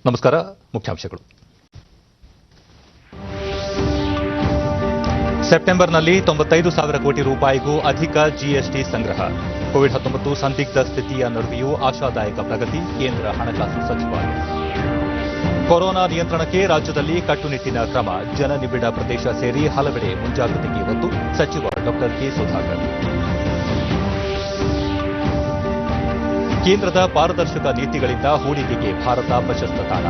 ನಮಸ್ಕಾರ. ಮುಖ್ಯಾಂಶಗಳು. ಸೆಪ್ಟೆಂಬರ್ನಲ್ಲಿ 95,000 ಕೋಟಿ ರೂಪಾಯಿಗೂ ಅಧಿಕ ಜಿಎಸ್ಟಿ ಸಂಗ್ರಹ. ಕೋವಿಡ್-19 ಸಂದಿಗ್ಧ ಸ್ಥಿತಿಯ ನಡುವೆಯೂ ಆಶಾದಾಯಕ ಪ್ರಗತಿ, ಕೇಂದ್ರ ಹಣಕಾಸು ಸಚಿವಾಲಯ. ಕೊರೋನಾ ನಿಯಂತ್ರಣಕ್ಕೆ ರಾಜ್ಯದಲ್ಲಿ ಕಟ್ಟುನಿಟ್ಟಿನ ಕ್ರಮ, ಜನನಿಬಿಡ ಪ್ರದೇಶ ಸೇರಿ ಹಲವೆಡೆ ಮುಂಜಾಗ್ರತೆಗೆ ಒತ್ತು, ಸಚಿವ ಡಾ ಕೆ. ಸುಧಾಕರ್. ಕೇಂದ್ರದ ಪಾರದರ್ಶಕ ನೀತಿಗಳಿಂದ ಹೂಡಿಕೆಗೆ ಭಾರತ ಪ್ರಶಸ್ತ ತಾಣ.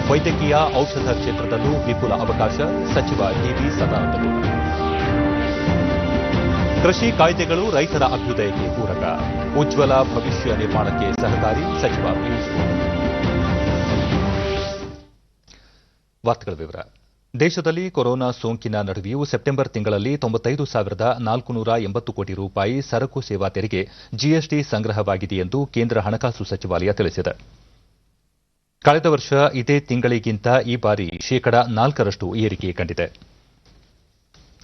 ವೈದ್ಯಕೀಯ ಔಷಧ ಕ್ಷೇತ್ರದಲ್ಲೂ ವಿಪುಲ ಅವಕಾಶ, ಸಚಿವ ಡಿವಿ ಸದಾನಂದಗೌಡ. ಕೃಷಿ ಕಾಯ್ದೆಗಳು ರೈತರ ಅಭ್ಯುದಯಕ್ಕೆ ಪೂರಕ, ಉಜ್ವಲ ಭವಿಷ್ಯ ನಿರ್ಮಾಣಕ್ಕೆ ಸಹಕಾರಿ, ಸಚಿವ ಪಿಯೂಷ್ ಗೋಯಲ್. ವಾರ್ತೆಗಳ ವಿವರ. ದೇಶದಲ್ಲಿ ಕೊರೋನಾ ಸೋಂಕಿನ ನಡುವೆಯೂ ಸೆಪ್ಟೆಂಬರ್ ತಿಂಗಳಲ್ಲಿ 95,480 ಕೋಟಿ ರೂಪಾಯಿ ಸರಕು ಸೇವಾ ತೆರಿಗೆ ಜಿಎಸ್ಟಿ ಸಂಗ್ರಹವಾಗಿದೆ ಎಂದು ಕೇಂದ್ರ ಹಣಕಾಸು ಸಚಿವಾಲಯ ತಿಳಿಸಿದೆ. ಕಳೆದ ವರ್ಷ ಇದೇ ತಿಂಗಳಿಗಿಂತ ಈ ಬಾರಿ ಶೇಕಡ 4ರಷ್ಟು ಏರಿಕೆ ಕಂಡಿದೆ.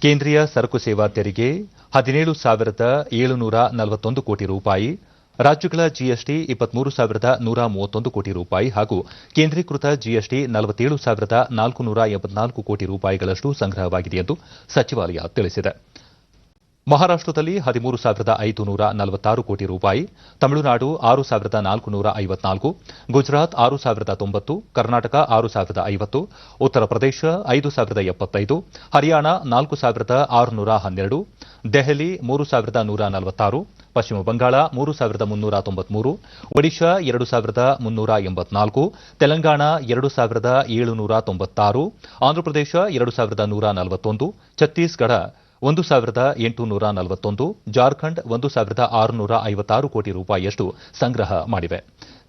ಕೇಂದ್ರೀಯ ಸರಕು ಸೇವಾ ತೆರಿಗೆ 17,741 ಕೋಟಿ ರೂಪಾಯಿ, ರಾಜ್ಯಗಳ ಜಿಎಸ್ಟಿ 23,131 ಕೋಟಿ ರೂಪಾಯಿ ಹಾಗೂ ಕೇಂದ್ರೀಕೃತ ಜಿಎಸ್ಟಿ 47,484 ಕೋಟಿ ರೂಪಾಯಿಗಳಷ್ಟು ಸಂಗ್ರಹವಾಗಿದೆ ಎಂದು ಸಚಿವಾಲಯ ತಿಳಿಸಿದೆ. ಮಹಾರಾಷ್ಟದಲ್ಲಿ 13,546 ಕೋಟಿ ರೂಪಾಯಿ, ತಮಿಳುನಾಡು 6,454, ಗುಜರಾತ್ 6,090, ಕರ್ನಾಟಕ 6,050, ಉತ್ತರ ಪ್ರದೇಶ 5,075, ಹರಿಯಾಣ 4,612, ದೆಹಲಿ 3,146, ಪಶ್ಚಿಮ ಬಂಗಾಳ 3,393, ಒಡಿಶಾ 2,384, ತೆಲಂಗಾಣ 2,796, ಆಂಧ್ರಪ್ರದೇಶ 2,141, ಛತ್ತೀಸ್ಗಢ 1,841, ಜಾರ್ಖಂಡ್ 1,656 ಕೋಟಿ ರೂಪಾಯಿಯಷ್ಟು ಸಂಗ್ರಹ ಮಾಡಿವೆ.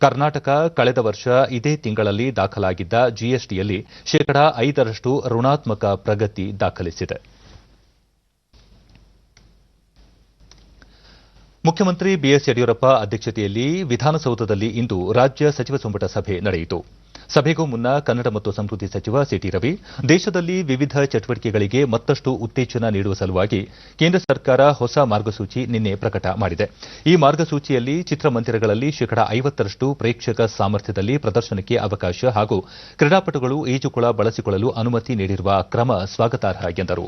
ಕರ್ನಾಟಕ ಕಳೆದ ವರ್ಷ ಇದೇ ತಿಂಗಳಲ್ಲಿ ದಾಖಲಾಗಿದ್ದ ಜಿಎಸ್ಟಿಯಲ್ಲಿ ಶೇಕಡ 5ರಷ್ಟು ಋಣಾತ್ಮಕ ಪ್ರಗತಿ ದಾಖಲಿಸಿದೆ. ಮುಖ್ಯಮಂತ್ರಿ ಬಿಎಸ್ ಯಡಿಯೂರಪ್ಪ ಅಧ್ಯಕ್ಷತೆಯಲ್ಲಿ ವಿಧಾನಸೌಧದಲ್ಲಿ ಇಂದು ರಾಜ್ಯ ಸಚಿವ ಸಂಪುಟ ಸಭೆ ನಡೆಯಿತು. ಸಭೆಗೂ ಮುನ್ನ ಕನ್ನಡ ಮತ್ತು ಸಂಸ್ಕೃತಿ ಸಚಿವ ಸಿಟಿ ರವಿ, ದೇಶದಲ್ಲಿ ವಿವಿಧ ಚಟುವಟಿಕೆಗಳಿಗೆ ಮತ್ತಷ್ಟು ಉತ್ತೇಜನ ನೀಡುವ ಸಲುವಾಗಿ ಕೇಂದ್ರ ಸರ್ಕಾರ ಹೊಸ ಮಾರ್ಗಸೂಚಿ ನಿನ್ನೆ ಪ್ರಕಟ ಮಾಡಿದೆ. ಈ ಮಾರ್ಗಸೂಚಿಯಲ್ಲಿ ಚಿತ್ರಮಂದಿರಗಳಲ್ಲಿ ಶೇಕಡ 50ರಷ್ಟು ಪ್ರೇಕ್ಷಕ ಸಾಮರ್ಥ್ಯದಲ್ಲಿ ಪ್ರದರ್ಶನಕ್ಕೆ ಅವಕಾಶ ಹಾಗೂ ಕ್ರೀಡಾಪಟುಗಳು ಈಜುಕೊಳ ಬಳಸಿಕೊಳ್ಳಲು ಅನುಮತಿ ನೀಡಿರುವ ಕ್ರಮ ಸ್ವಾಗತಾರ್ಹ ಎಂದರು.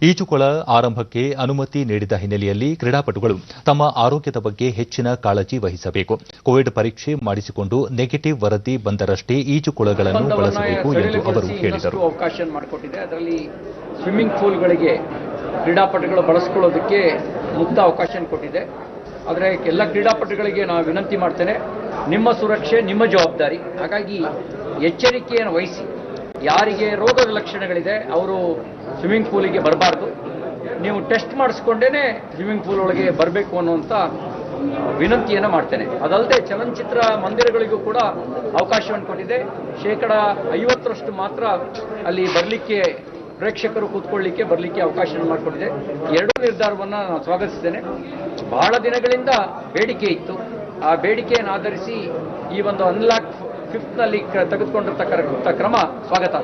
ಈಜುಕೊಳ ಆರಂಭಕ್ಕೆ ಅನುಮತಿ ನೀಡಿದ ಹಿನ್ನೆಲೆಯಲ್ಲಿ ಕ್ರೀಡಾಪಟುಗಳು ತಮ್ಮ ಆರೋಗ್ಯದ ಬಗ್ಗೆ ಹೆಚ್ಚಿನ ಕಾಳಜಿ ವಹಿಸಬೇಕು. ಕೋವಿಡ್ ಪರೀಕ್ಷೆ ಮಾಡಿಸಿಕೊಂಡು ನೆಗೆಟಿವ್ ವರದಿ ಬಂದರಷ್ಟೇ ಈಜುಕೊಳಗಳನ್ನು ಬಳಸಬೇಕು ಎಂದು ಅವರು ಹೇಳಿದರು. ಅವಕಾಶ ಮಾಡಿಕೊಟ್ಟಿದೆ. ಅದರಲ್ಲಿ ಸ್ವಿಮ್ಮಿಂಗ್ ಪೂಲ್ಗಳಿಗೆ ಕ್ರೀಡಾಪಟುಗಳು ಬಳಸಿಕೊಳ್ಳೋದಕ್ಕೆ ಮುಕ್ತ ಅವಕಾಶ ಕೊಟ್ಟಿದೆ. ಆದರೆ ಎಲ್ಲ ಕ್ರೀಡಾಪಟುಗಳಿಗೆ ನಾವು ವಿನಂತಿ ಮಾಡ್ತೇನೆ, ನಿಮ್ಮ ಸುರಕ್ಷೆ ನಿಮ್ಮ ಜವಾಬ್ದಾರಿ. ಹಾಗಾಗಿ ಎಚ್ಚರಿಕೆಯನ್ನು ವಹಿಸಿ, ಯಾರಿಗೆ ರೋಗದ ಲಕ್ಷಣಗಳಿದೆ ಅವರು ಸ್ವಿಮ್ಮಿಂಗ್ ಪೂಲಿಗೆ ಬರಬಾರ್ದು. ನೀವು ಟೆಸ್ಟ್ ಮಾಡಿಸ್ಕೊಂಡೇನೆ ಸ್ವಿಮ್ಮಿಂಗ್ ಪೂಲ್ ಒಳಗೆ ಬರಬೇಕು ಅನ್ನುವಂಥ ವಿನಂತಿಯನ್ನು ಮಾಡ್ತೇನೆ. ಅದಲ್ಲದೆ ಚಲನಚಿತ್ರ ಮಂದಿರಗಳಿಗೂ ಕೂಡ ಅವಕಾಶವನ್ನು ಕೊಟ್ಟಿದೆ. ಶೇಕಡ 50ರಷ್ಟು ಮಾತ್ರ ಅಲ್ಲಿ ಬರಲಿಕ್ಕೆ, ಪ್ರೇಕ್ಷಕರು ಕೂತ್ಕೊಳ್ಳಿಕ್ಕೆ ಬರಲಿಕ್ಕೆ ಅವಕಾಶವನ್ನು ಮಾಡಿಕೊಟ್ಟಿದೆ. ಎರಡೂ ನಿರ್ಧಾರವನ್ನು ನಾನು ಸ್ವಾಗತಿಸ್ತೇನೆ. ಬಹಳ ದಿನಗಳಿಂದ ಬೇಡಿಕೆ ಇತ್ತು. ಆ ಬೇಡಿಕೆಯನ್ನು ಆಧರಿಸಿ ಈ ಒಂದು ಅನ್ಲಾಕ್ 5ನಲ್ಲಿ ತೆಗೆದುಕೊಂಡಿರತಕ್ಕಂಥ ಕ್ರಮ ಸ್ವಾಗತ.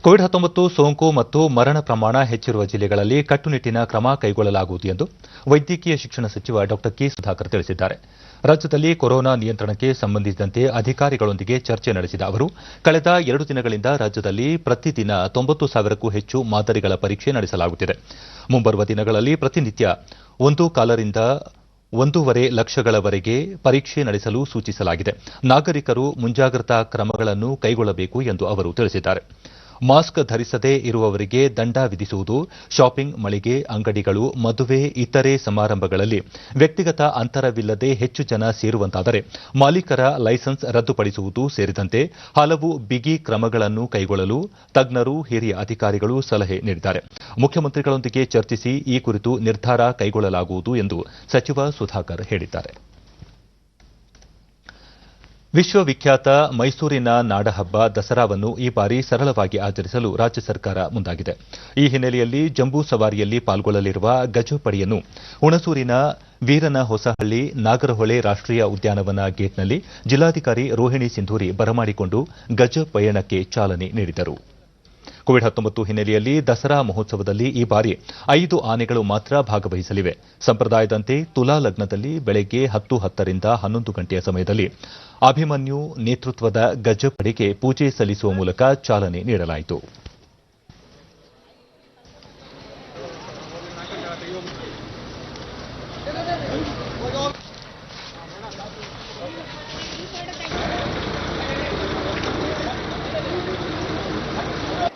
ಕೋವಿಡ್-19 ಸೋಂಕು ಮತ್ತು ಮರಣ ಪ್ರಮಾಣ ಹೆಚ್ಚಿರುವ ಜಿಲ್ಲೆಗಳಲ್ಲಿ ಕಟ್ಟುನಿಟ್ಟಿನ ಕ್ರಮ ಕೈಗೊಳ್ಳಲಾಗುವುದು ಎಂದು ವೈದ್ಯಕೀಯ ಶಿಕ್ಷಣ ಸಚಿವ ಡಾ ಕೆ. ಸುಧಾಕರ್ ತಿಳಿಸಿದ್ದಾರೆ. ರಾಜ್ಯದಲ್ಲಿ ಕೊರೋನಾ ನಿಯಂತ್ರಣಕ್ಕೆ ಸಂಬಂಧಿಸಿದಂತೆ ಅಧಿಕಾರಿಗಳೊಂದಿಗೆ ಚರ್ಚೆ ನಡೆಸಿದ ಅವರು, ಕಳೆದ 2 ದಿನಗಳಿಂದ ರಾಜ್ಯದಲ್ಲಿ ಪ್ರತಿದಿನ 90,000ಕ್ಕೂ ಹೆಚ್ಚು ಮಾದರಿಗಳ ಪರೀಕ್ಷೆ ನಡೆಸಲಾಗುತ್ತಿದೆ. ಮುಂಬರುವ ದಿನಗಳಲ್ಲಿ ಪ್ರತಿನಿತ್ಯ 1.25 ರಿಂದ 1.5 ಲಕ್ಷಗಳವರೆಗೆ ಪರೀಕ್ಷೆ ನಡೆಸಲು ಸೂಚಿಸಲಾಗಿದೆ. ನಾಗರಿಕರು ಮುಂಜಾಗ್ರತಾ ಕ್ರಮಗಳನ್ನು ಕೈಗೊಳ್ಳಬೇಕು ಎಂದು ಅವರು ತಿಳಿಸಿದ್ದಾರೆ. ಮಾಸ್ಕ್ ಧರಿಸದೇ ಇರುವವರಿಗೆ ದಂಡ ವಿಧಿಸುವುದು, ಶಾಪಿಂಗ್, ಮಳಿಗೆ ಅಂಗಡಿಗಳು, ಮದುವೆ, ಇತರೆ ಸಮಾರಂಭಗಳಲ್ಲಿ ವ್ಯಕ್ತಿಗತ ಅಂತರವಿಲ್ಲದೆ ಹೆಚ್ಚು ಜನ ಸೇರುವಂತಾದರೆ ಮಾಲೀಕರ ಲೈಸೆನ್ಸ್ ರದ್ದುಪಡಿಸುವುದು ಸೇರಿದಂತೆ ಹಲವು ಬಿಗಿ ಕ್ರಮಗಳನ್ನು ಕೈಗೊಳ್ಳಲು ತಜ್ಞರು, ಹಿರಿಯ ಅಧಿಕಾರಿಗಳು ಸಲಹೆ ನೀಡಿದ್ದಾರೆ. ಮುಖ್ಯಮಂತ್ರಿಗಳೊಂದಿಗೆ ಚರ್ಚಿಸಿ ಈ ಕುರಿತು ನಿರ್ಧಾರ ಕೈಗೊಳ್ಳಲಾಗುವುದು ಎಂದು ಸಚಿವ ಸುಧಾಕರ್ ಹೇಳಿದ್ದಾರೆ. ವಿಶ್ವವಿಖ್ಯಾತ ಮೈಸೂರಿನ ನಾಡಹಬ್ಬ ದಸರಾವನ್ನು ಈ ಬಾರಿ ಸರಳವಾಗಿ ಆಚರಿಸಲು ರಾಜ್ಯ ಸರ್ಕಾರ ಮುಂದಾಗಿದೆ. ಈ ಹಿನ್ನೆಲೆಯಲ್ಲಿ ಜಂಬೂ ಸವಾರಿಯಲ್ಲಿ ಪಾಲ್ಗೊಳ್ಳಲಿರುವ ಗಜಪಡೆಯನ್ನು ಹುಣಸೂರಿನ ವೀರನಹೊಸಹಳ್ಳಿ ನಾಗರಹೊಳೆ ರಾಷ್ಟೀಯ ಉದ್ಯಾನವನ ಗೇಟ್ನಲ್ಲಿ ಜಿಲ್ಲಾಧಿಕಾರಿ ರೋಹಿಣಿ ಸಿಂಧೂರಿ ಬರಮಾಡಿಕೊಂಡು ಗಜ ಪಯಣಕ್ಕೆ ಚಾಲನೆ ನೀಡಿದರು. ಕೋವಿಡ್-19 ಹಿನ್ನೆಲೆಯಲ್ಲಿ ದಸರಾ ಮಹೋತ್ಸವದಲ್ಲಿ ಈ ಬಾರಿ 5 ಆನೆಗಳು ಮಾತ್ರ ಭಾಗವಹಿಸಲಿವೆ. ಸಂಪ್ರದಾಯದಂತೆ ತುಲಾ ಲಗ್ನದಲ್ಲಿ ಬೆಳಗ್ಗೆ 10:10 ರಿಂದ 11 ಗಂಟೆಯ ಸಮಯದಲ್ಲಿ ಅಭಿಮನ್ಯು ನೇತೃತ್ವದ ಗಜಪಡೆಗೆ ಪೂಜೆ ಸಲ್ಲಿಸುವ ಮೂಲಕ ಚಾಲನೆ ನೀಡಲಾಯಿತು.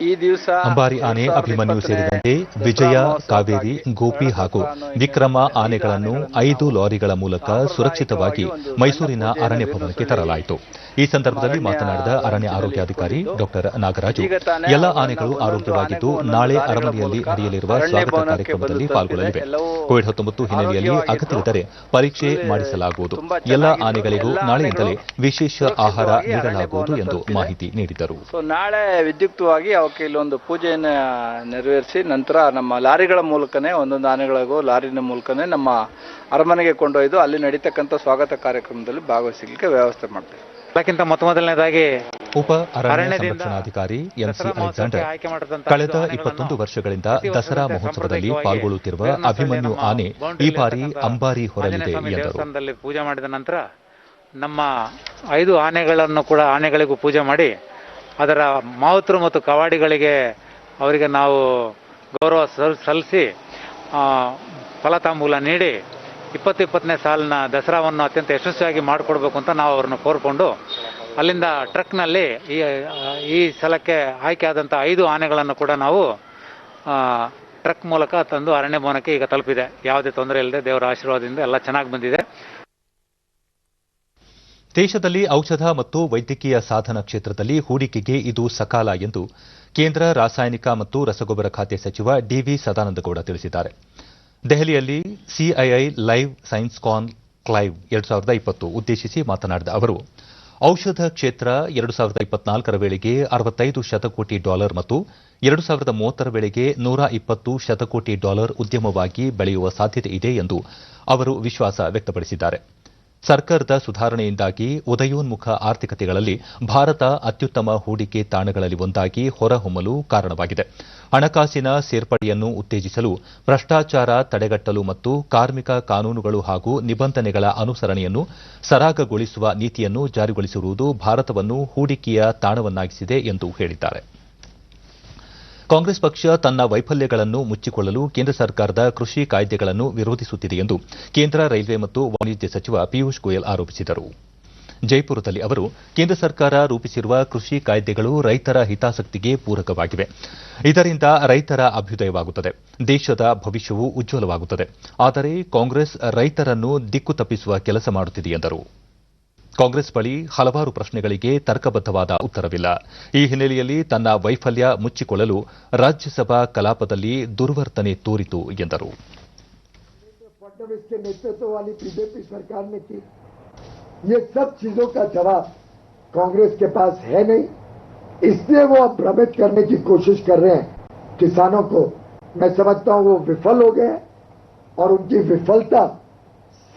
ಈ ದಿವಸ ಅಂಬಾರಿ ಆನೆ, ಅಭಿಮನ್ಯು ಸೇರಿದಂತೆ ವಿಜಯ, ಕಾವೇರಿ, ಗೋಪಿ ಹಾಗೂ ವಿಕ್ರಮ ಆನೆಗಳನ್ನು 5 ಲಾರಿಗಳ ಮೂಲಕ ಸುರಕ್ಷಿತವಾಗಿ ಮೈಸೂರಿನ ಅರಣ್ಯ ಭವನಕ್ಕೆ ತರಲಾಯಿತು. ಈ ಸಂದರ್ಭದಲ್ಲಿ ಮಾತನಾಡಿದ ಅರಣ್ಯ ಆರೋಗ್ಯಾಧಿಕಾರಿ ಡಾ ನಾಗರಾಜು, ಎಲ್ಲ ಆನೆಗಳು ಆರೋಗ್ಯವಾಗಿದ್ದು ನಾಳೆ ಅರಮನೆಯಲ್ಲಿ ನಡೆಯಲಿರುವ ಸ್ವಾಗತ ಕಾರ್ಯಕ್ರಮದಲ್ಲಿ ಪಾಲ್ಗೊಳ್ಳಲಿವೆ. ಕೋವಿಡ್-19 ಹಿನ್ನೆಲೆಯಲ್ಲಿ ಅಗತ್ಯವಿದ್ದರೆ ಪರೀಕ್ಷೆ ಮಾಡಿಸಲಾಗುವುದು. ಎಲ್ಲ ಆನೆಗಳಿಗೂ ನಾಳೆಯಿಂದಲೇ ವಿಶೇಷ ಆಹಾರ ನೀಡಲಾಗುವುದು ಎಂದು ಮಾಹಿತಿ ನೀಡಿದರು. ನಾಳೆ ವಿದ್ಯುಕ್ತವಾಗಿ ಅವಕ್ಕೆ ಇಲ್ಲೊಂದು ಪೂಜೆಯನ್ನು ನೆರವೇರಿಸಿ ನಂತರ ನಮ್ಮ ಲಾರಿಗಳ ಮೂಲಕನೇ ಒಂದೊಂದು ಆನೆಗಳಿಗೂ ಲಾರಿನ ಮೂಲಕನೇ ನಮ್ಮ ಅರಮನೆಗೆ ಕೊಂಡೊಯ್ದು ಅಲ್ಲಿ ನಡೀತಕ್ಕಂಥ ಸ್ವಾಗತ ಕಾರ್ಯಕ್ರಮದಲ್ಲಿ ಭಾಗವಹಿಸಲಿಕ್ಕೆ ವ್ಯವಸ್ಥೆ ಮಾಡ್ತೇವೆ. ಅದಕ್ಕಿಂತ ಮೊದಲನೇದಾಗಿ ಉಪ ಅರಣ್ಯ ಸಂರಕ್ಷಣಾಧಿಕಾರಿ ಎಂಸಿ ಅಲೆಕ್ಸಾಂಡರ್ ಕಳೆದ 21 ವರ್ಷಗಳಿಂದ ದಸರಾ ಮಹೋತ್ಸವದಲ್ಲಿ ಪಾಲ್ಗೊಳ್ಳುತ್ತಿರುವ ಅಭಿಮನ್ಯು ಆನೆ ಈ ಬಾರಿ ಅಂಬಾರಿ ಹೊರಲಿದೆ ಎಂದರು. ಪೂಜೆ ಮಾಡಿದ ನಂತರ ನಮ್ಮ 5 ಆನೆಗಳನ್ನು ಕೂಡ ಆನೆಗಳಿಗೂ ಪೂಜೆ ಮಾಡಿ ಅದರ ಮಾವುತರು ಮತ್ತು ಕವಾಡಿಗಳಿಗೆ ಅವರಿಗೆ ನಾವು ಗೌರವ ಸಲ್ಲಿಸಿ ಫಲತಾಂಬೂಲ ನೀಡಿ 2020ನೇ ಸಾಲಿನ ದಸರಾವನ್ನು ಅತ್ಯಂತ ಯಶಸ್ವಿಯಾಗಿ ಮಾಡಿಕೊಡ್ಬೇಕು ಅಂತ ನಾವು ಅವ್ರನ್ನ ಕೋರ್ಕೊಂಡು ಅಲ್ಲಿಂದ ಟ್ರಕ್ನಲ್ಲಿ ಈ ಸಲಕ್ಕೆ ಆಯ್ಕೆ ಆದಂಥ 5 ಆನೆಗಳನ್ನು ಕೂಡ ನಾವು ಟ್ರಕ್ ಮೂಲಕ ತಂದು ಅರಣ್ಯ ಭವನಕ್ಕೆ ಈಗ ತಲುಪಿದೆ. ಯಾವುದೇ ತೊಂದರೆ ಇಲ್ಲದೆ ದೇವರ ಆಶೀರ್ವಾದದಿಂದ ಎಲ್ಲ ಚೆನ್ನಾಗಿ ಬಂದಿದೆ. ದೇಶದಲ್ಲಿ ಔಷಧ ಮತ್ತು ವೈದ್ಯಕೀಯ ಸಾಧನ ಕ್ಷೇತ್ರದಲ್ಲಿ ಹೂಡಿಕೆಗೆ ಇದು ಸಕಾಲ ಎಂದು ಕೇಂದ್ರ ರಾಸಾಯನಿಕ ಮತ್ತು ರಸಗೊಬ್ಬರ ಖಾತೆ ಸಚಿವ ಡಿವಿ ಸದಾನಂದಗೌಡ ತಿಳಿಸಿದ್ದಾರೆ. ದೆಹಲಿಯಲ್ಲಿ ಸಿಐಐ ಲೈವ್ ಸೈನ್ಸ್ ಕಾನ್ ಕ್ಲೈವ್ 2020 ಉದ್ದೇಶಿಸಿ ಮಾತನಾಡಿದ ಅವರು, ಔಷಧ ಕ್ಷೇತ್ರ 2024ರ ವೇಳೆಗೆ $65 ಶತಕೋಟಿ ಮತ್ತು 2030ರ ವೇಳೆಗೆ $120 ಶತಕೋಟಿ ಉದ್ಯಮವಾಗಿ ಬೆಳೆಯುವ ಸಾಧ್ಯತೆ ಇದೆ ಎಂದು ಅವರು ವಿಶ್ವಾಸ ವ್ಯಕ್ತಪಡಿಸಿದ್ದಾರೆ. ಸರ್ಕಾರದ ಸುಧಾರಣೆಯಿಂದಾಗಿ ಉದಯೋನ್ಮುಖ ಆರ್ಥಿಕತೆಗಳಲ್ಲಿ ಭಾರತ ಅತ್ಯುತ್ತಮ ಹೂಡಿಕೆ ತಾಣಗಳಲ್ಲಿ ಒಂದಾಗಿ ಹೊರಹೊಮ್ಮಲು ಕಾರಣವಾಗಿದೆ. ಹಣಕಾಸಿನ ಸೇರ್ಪಡೆಯನ್ನು ಉತ್ತೇಜಿಸಲು, ಭ್ರಷ್ಟಾಚಾರ ತಡೆಗಟ್ಟಲು ಮತ್ತು ಕಾರ್ಮಿಕ ಕಾನೂನುಗಳು ಹಾಗೂ ನಿಬಂಧನೆಗಳ ಅನುಸರಣೆಯನ್ನು ಸರಾಗಗೊಳಿಸುವ ನೀತಿಯನ್ನು ಜಾರಿಗೊಳಿಸಿರುವುದು ಭಾರತವನ್ನು ಹೂಡಿಕೆಯ ತಾಣವನ್ನಾಗಿಸಿದೆ ಎಂದು ಹೇಳಿದ್ದಾರೆ. ಕಾಂಗ್ರೆಸ್ ಪಕ್ಷ ತನ್ನ ವೈಫಲ್ಯಗಳನ್ನು ಮುಚ್ಚಿಕೊಳ್ಳಲು ಕೇಂದ್ರ ಸರ್ಕಾರದ ಕೃಷಿ ಕಾಯ್ದೆಗಳನ್ನು ವಿರೋಧಿಸುತ್ತಿದೆ ಎಂದು ಕೇಂದ್ರ ರೈಲ್ವೆ ಮತ್ತು ವಾಣಿಜ್ಯ ಸಚಿವ ಪಿಯೂಷ್ ಗೋಯಲ್ ಆರೋಪಿಸಿದರು. ಜೈಪುರದಲ್ಲಿ ಅವರು, ಕೇಂದ್ರ ಸರ್ಕಾರ ರೂಪಿಸಿರುವ ಕೃಷಿ ಕಾಯ್ದೆಗಳು ರೈತರ ಹಿತಾಸಕ್ತಿಗೆ ಪೂರಕವಾಗಿವೆ. ಇದರಿಂದ ರೈತರ ಅಭ್ಯುದಯವಾಗುತ್ತದೆ, ದೇಶದ ಭವಿಷ್ಯವು ಉಜ್ವಲವಾಗುತ್ತದೆ. ಆದರೆ ಕಾಂಗ್ರೆಸ್ ರೈತರನ್ನು ದಿಕ್ಕು ತಪ್ಪಿಸುವ ಕೆಲಸ ಮಾಡುತ್ತಿದೆ ಎಂದರು. ಕಾಂಗ್ರೆಸ್ ಬಳಿ ಹಲವಾರು ಪ್ರಶ್ನೆಗಳಿಗೆ ತರ್ಕಬದ್ದವಾದ ಉತ್ತರವಿಲ್ಲ. ಈ ಹಿನ್ನೆಲೆಯಲ್ಲಿ ತನ್ನ ವೈಫಲ್ಯ ಮುಚ್ಚಿಕೊಳ್ಳಲು ರಾಜ್ಯಸಭಾ ಕಲಾಪದಲ್ಲಿ ದುರ್ವರ್ತನೆ ತೋರಿತು ಎಂದರು. फडणवीस के नेतृत्व वाली बीजेपी सरकार ने की, ये सब चीजों का जवाब कांग्रेस के पास है नहीं, इसलिए वो अब भ्रमित करने की कोशिश कर रहे हैं किसानों को. मैं समझता हूं वो विफल हो गए और उनकी विफलता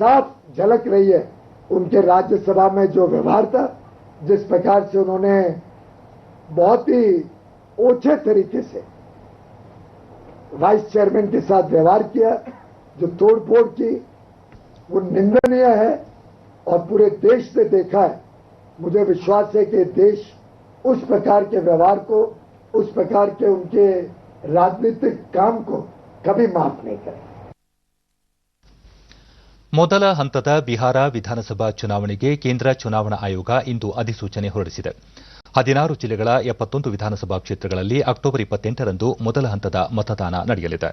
साफ झलक रही है. उनके राज्यसभा में जो व्यवहार था, जिस प्रकार से उन्होंने बहुत ही ओछे तरीके से वाइस चेयरमैन के साथ व्यवहार किया, जो तोड़फोड़ की, वो निंदनीय है और पूरे देश ने देखा है. मुझे विश्वास है कि देश उस प्रकार के व्यवहार को, उस प्रकार के उनके राजनीतिक काम को कभी माफ नहीं करेगा. ಮೊದಲ ಹಂತದ ಬಿಹಾರ ವಿಧಾನಸಭಾ ಚುನಾವಣೆಗೆ ಕೇಂದ್ರ ಚುನಾವಣಾ ಆಯೋಗ ಇಂದು ಅಧಿಸೂಚನೆ ಹೊರಡಿಸಿದೆ. 16 ಜಿಲ್ಲೆಗಳ 71 ವಿಧಾನಸಭಾ ಕ್ಷೇತ್ರಗಳಲ್ಲಿ ಅಕ್ಟೋಬರ್ 28ರಂದು ಮೊದಲ ಹಂತದ ಮತದಾನ ನಡೆಯಲಿದೆ.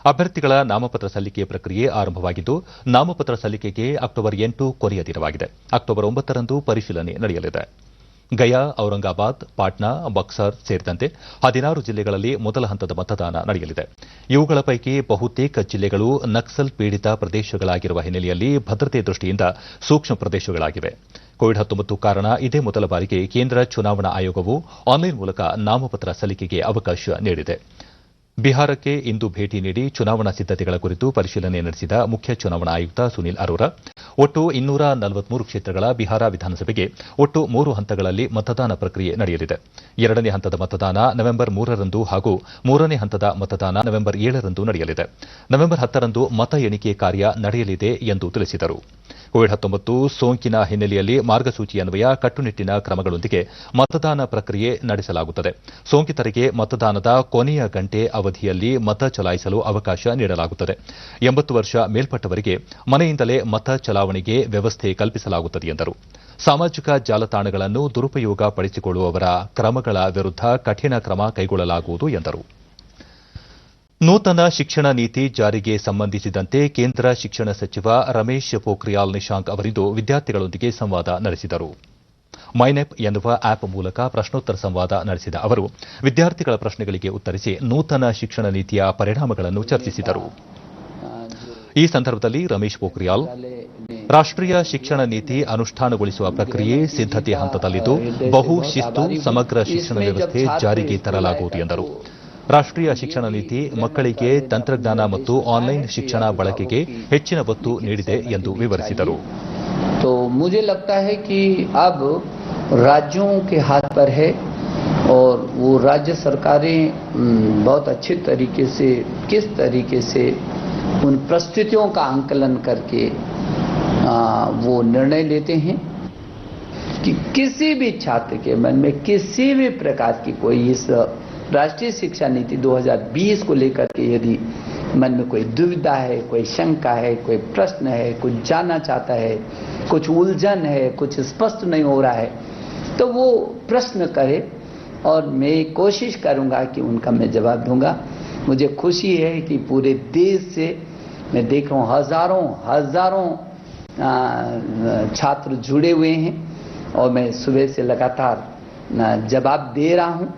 ಅಭ್ಯರ್ಥಿಗಳ ನಾಮಪತ್ರ ಸಲ್ಲಿಕೆ ಪ್ರಕ್ರಿಯೆ ಆರಂಭವಾಗಿದ್ದು, ನಾಮಪತ್ರ ಸಲ್ಲಿಕೆಗೆ ಅಕ್ಟೋಬರ್ 8 ಕೊನೆಯ ದಿನವಾಗಿದೆ. ಅಕ್ಟೋಬರ್ 9ರಂದು ಪರಿಶೀಲನೆ ನಡೆಯಲಿದೆ. ಗಯಾ, ಔರಂಗಾಬಾದ್, ಪಾಟ್ನಾ, ಬಕ್ಸರ್ ಸೇರಿದಂತೆ 16 ಜಿಲ್ಲೆಗಳಲ್ಲಿ ಮೊದಲ ಹಂತದ ಮತದಾನ ನಡೆಯಲಿದೆ. ಇವುಗಳ ಪೈಕಿ ಬಹುತೇಕ ಜಿಲ್ಲೆಗಳು ನಕ್ಸಲ್ ಪೀಡಿತ ಪ್ರದೇಶಗಳಾಗಿರುವ ಹಿನ್ನೆಲೆಯಲ್ಲಿ ಭದ್ರತೆ ದೃಷ್ಟಿಯಿಂದ ಸೂಕ್ಷ್ಮ ಪ್ರದೇಶಗಳಾಗಿವೆ. ಕೋವಿಡ್-19 ಕಾರಣ ಇದೇ ಮೊದಲ ಬಾರಿಗೆ ಕೇಂದ್ರ ಚುನಾವಣಾ ಆಯೋಗವು ಆನ್ಲೈನ್ ಮೂಲಕ ನಾಮಪತ್ರ ಸಲ್ಲಿಕೆಗೆ ಅವಕಾಶ ನೀಡಿದೆ. ಬಿಹಾರಕ್ಕೆ ಇಂದು ಭೇಟಿ ನೀಡಿ ಚುನಾವಣಾ ಸಿದ್ದತೆಗಳ ಕುರಿತು ಪರಿಶೀಲನೆ ನಡೆಸಿದ ಮುಖ್ಯ ಚುನಾವಣಾ ಆಯುಕ್ತ ಸುನಿಲ್ ಅರೋರಾ ಒಟ್ಟು 243 ಕ್ಷೇತ್ರಗಳ ಬಿಹಾರ ವಿಧಾನಸಭೆಗೆ ಒಟ್ಟು 3 ಹಂತಗಳಲ್ಲಿ ಮತದಾನ ಪ್ರಕ್ರಿಯೆ ನಡೆಯಲಿದೆ. 2ನೇ ಹಂತದ ಮತದಾನ ನವೆಂಬರ್ 3ರಂದು ಹಾಗೂ 3ನೇ ಹಂತದ ಮತದಾನ ನವೆಂಬರ್ 7ರಂದು ನಡೆಯಲಿದೆ. ನವೆಂಬರ್ 10ರಂದು ಮತ ಎಣಿಕೆ ಕಾರ್ಯ ನಡೆಯಲಿದೆ ಎಂದು ತಿಳಿಸಿದರು. ಕೋವಿಡ್-19 ಸೋಂಕಿನ ಹಿನ್ನೆಲೆಯಲ್ಲಿ ಮಾರ್ಗಸೂಚಿ ಅನ್ವಯ ಕಟ್ಟುನಿಟ್ಟಿನ ಕ್ರಮಗಳೊಂದಿಗೆ ಮತದಾನ ಪ್ರಕ್ರಿಯೆ ನಡೆಸಲಾಗುತ್ತದೆ. ಸೋಂಕಿತರಿಗೆ ಮತದಾನದ ಕೊನೆಯ ಗಂಟೆ ಅವಧಿಯಲ್ಲಿ ಮತ ಚಲಾಯಿಸಲು ಅವಕಾಶ ನೀಡಲಾಗುತ್ತದೆ. 80 ವರ್ಷ ಮೇಲ್ಪಟ್ಟವರಿಗೆ ಮನೆಯಿಂದಲೇ ಮತ ಚಲಾವಣೆಗೆ ವ್ಯವಸ್ಥೆ ಕಲ್ಪಿಸಲಾಗುತ್ತದೆ ಎಂದರು. ಸಾಮಾಜಿಕ ಜಾಲತಾಣಗಳನ್ನು ದುರುಪಯೋಗ ಪಡಿಸಿಕೊಳ್ಳುವವರ ಕ್ರಮಗಳ ವಿರುದ್ಧ ಕಠಿಣ ಕ್ರಮ ಕೈಗೊಳ್ಳಲಾಗುವುದು ಎಂದರು. ನೂತನ ಶಿಕ್ಷಣ ನೀತಿ ಜಾರಿಗೆ ಸಂಬಂಧಿಸಿದಂತೆ ಕೇಂದ್ರ ಶಿಕ್ಷಣ ಸಚಿವ ರಮೇಶ್ ಪೋಖ್ರಿಯಾಲ್ ನಿಶಾಂಕ್ ಅವರಿಂದು ವಿದ್ಯಾರ್ಥಿಗಳೊಂದಿಗೆ ಸಂವಾದ ನಡೆಸಿದರು. ಮೈನೆಪ್ ಎನ್ನುವ ಆಪ್ ಮೂಲಕ ಪ್ರಶ್ನೋತ್ತರ ಸಂವಾದ ನಡೆಸಿದ ಅವರು ವಿದ್ಯಾರ್ಥಿಗಳ ಪ್ರಶ್ನೆಗಳಿಗೆ ಉತ್ತರಿಸಿ ನೂತನ ಶಿಕ್ಷಣ ನೀತಿಯ ಪರಿಣಾಮಗಳನ್ನು ಚರ್ಚಿಸಿದರು. ಈ ಸಂದರ್ಭದಲ್ಲಿ ರಮೇಶ್ ಪೋಖ್ರಿಯಾಲ್ ರಾಷ್ಟೀಯ ಶಿಕ್ಷಣ ನೀತಿ ಅನುಷ್ಠಾನಗೊಳಿಸುವ ಪ್ರಕ್ರಿಯೆ ಸಿದ್ದತೆ ಹಂತದಲ್ಲಿದ್ದು ಬಹು ಶಿಸ್ತು ಸಮಗ್ರ ಶಿಕ್ಷಣ ವ್ಯವಸ್ಥೆ ಜಾರಿಗೆ ತರಲಾಗುವುದು ಎಂದರು. ರಾಷ್ಟೀಯ ಶಿಕ್ಷಣ ನೀತಿ ಮಕ್ಕಳಿಗೆ ತಂತ್ರಜ್ಞಾನ ಮತ್ತು ಆನ್ಲೈನ್ ಶಿಕ್ಷಣ ಬಳಕೆಗೆ ಹೆಚ್ಚಿನ ಒತ್ತು ನೀಡಿದೆ ಎಂದು ವಿವರಿಸಿದರು. तो मुझे लगता है कि अब राज्यों के हाथ पर है और वो राज्य सरकारें बहुत अच्छे तरीके से किस तरीके से उन परिस्थितियों का आंकलन करके वो निर्णय लेते हैं कि किसी भी छात्र के मन में किसी भी प्रकार की कोई इस राष्ट्रीय शिक्षा नीति 2020 को लेकर के यदि मन में कोई दुविधा है, कोई शंका है, कोई प्रश्न है, कुछ जानना चाहता है, कुछ उलझन है, कुछ स्पष्ट नहीं हो रहा है, तो वो प्रश्न करे और मैं कोशिश करूंगा कि उनका मैं जवाब दूंगा. मुझे खुशी है कि पूरे देश से मैं देख रहा हूँ हजारों छात्र जुड़े हुए हैं और मैं सुबह से लगातार जवाब दे रहा हूँ.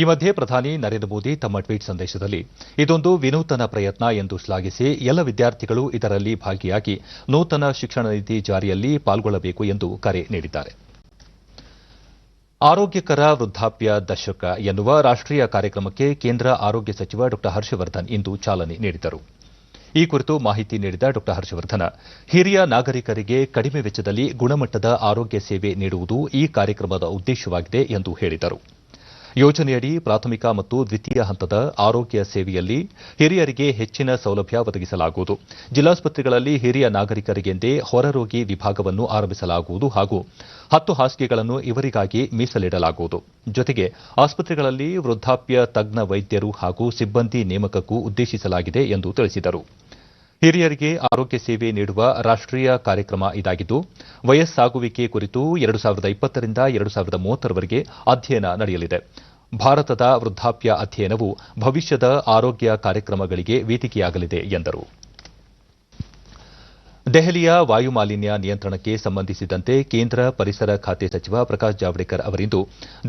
ಈ ಮಧ್ಯೆ ಪ್ರಧಾನಿ ನರೇಂದ್ರ ಮೋದಿ ತಮ್ಮ ಟ್ವೀಟ್ ಸಂದೇಶದಲ್ಲಿ ಇದೊಂದು ವಿನೂತನ ಪ್ರಯತ್ನ ಎಂದು ಶ್ಲಾಘಿಸಿ ಎಲ್ಲ ವಿದ್ಯಾರ್ಥಿಗಳು ಇದರಲ್ಲಿ ಭಾಗಿಯಾಗಿ ನೂತನ ಶಿಕ್ಷಣ ನೀತಿ ಜಾರಿಯಲ್ಲಿ ಪಾಲ್ಗೊಳ್ಳಬೇಕು ಎಂದು ಕರೆ ನೀಡಿದ್ದಾರೆ. ಆರೋಗ್ಯಕರ ವೃದ್ಧಾಪ್ಯ ದಶಕ ಎನ್ನುವ ರಾಷ್ಟೀಯ ಕಾರ್ಯಕ್ರಮಕ್ಕೆ ಕೇಂದ್ರ ಆರೋಗ್ಯ ಸಚಿವ ಡಾ ಹರ್ಷವರ್ಧನ್ ಇಂದು ಚಾಲನೆ ನೀಡಿದರು. ಈ ಕುರಿತು ಮಾಹಿತಿ ನೀಡಿದ ಡಾ ಹರ್ಷವರ್ಧನ್ ಹಿರಿಯ ನಾಗರಿಕರಿಗೆ ಕಡಿಮೆ ವೆಚ್ಚದಲ್ಲಿ ಗುಣಮಟ್ಟದ ಆರೋಗ್ಯ ಸೇವೆ ನೀಡುವುದು ಈ ಕಾರ್ಯಕ್ರಮದ ಉದ್ದೇಶವಾಗಿದೆ ಎಂದು ಹೇಳಿದರು. ಯೋಜನೆಯಡಿ ಪ್ರಾಥಮಿಕ ಮತ್ತು ದ್ವಿತೀಯ ಹಂತದ ಆರೋಗ್ಯ ಸೇವೆಯಲ್ಲಿ ಹಿರಿಯರಿಗೆ ಹೆಚ್ಚಿನ ಸೌಲಭ್ಯ ಒದಗಿಸಲಾಗುವುದು. ಜಿಲ್ಲಾಸ್ಪತ್ರೆಗಳಲ್ಲಿ ಹಿರಿಯ ನಾಗರಿಕರಿಗೆಂದೇ ಹೊರರೋಗಿ ವಿಭಾಗವನ್ನು ಆರಂಭಿಸಲಾಗುವುದು ಹಾಗೂ 10 ಹಾಸಿಗೆಗಳನ್ನು ಇವರಿಗಾಗಿ ಮೀಸಲಿಡಲಾಗುವುದು. ಜೊತೆಗೆ ಆಸ್ಪತ್ರೆಗಳಲ್ಲಿ ವೃದ್ಧಾಪ್ಯ ತಜ್ಞ ವೈದ್ಯರು ಹಾಗೂ ಸಿಬ್ಬಂದಿ ನೇಮಕಕ್ಕೂ ಉದ್ದೇಶಿಸಲಾಗಿದೆ ಎಂದು ತಿಳಿಸಿದರು. ಹಿರಿಯರಿಗೆ ಆರೋಗ್ಯ ಸೇವೆ ನೀಡುವ ರಾಷ್ಟೀಯ ಕಾರ್ಯಕ್ರಮ ಇದಾಗಿದ್ದು ವಯಸ್ಸಾಗುವಿಕೆ ಕುರಿತು 2020 ರಿಂದ 2030ರವರೆಗೆ ಅಧ್ಯಯನ ನಡೆಯಲಿದೆ. ಭಾರತದ ವೃದ್ಧಾಪ್ಯ ಅಧ್ಯಯನವು ಭವಿಷ್ಯದ ಆರೋಗ್ಯ ಕಾರ್ಯಕ್ರಮಗಳಿಗೆ ವೇದಿಕೆಯಾಗಲಿದೆ ಎಂದರು. ದೆಹಲಿಯ ವಾಯುಮಾಲಿನ್ಯ ನಿಯಂತ್ರಣಕ್ಕೆ ಸಂಬಂಧಿಸಿದಂತೆ ಕೇಂದ್ರ ಪರಿಸರ ಖಾತೆ ಸಚಿವ ಪ್ರಕಾಶ್ ಜಾವಡೇಕರ್ ಅವರಿಂದು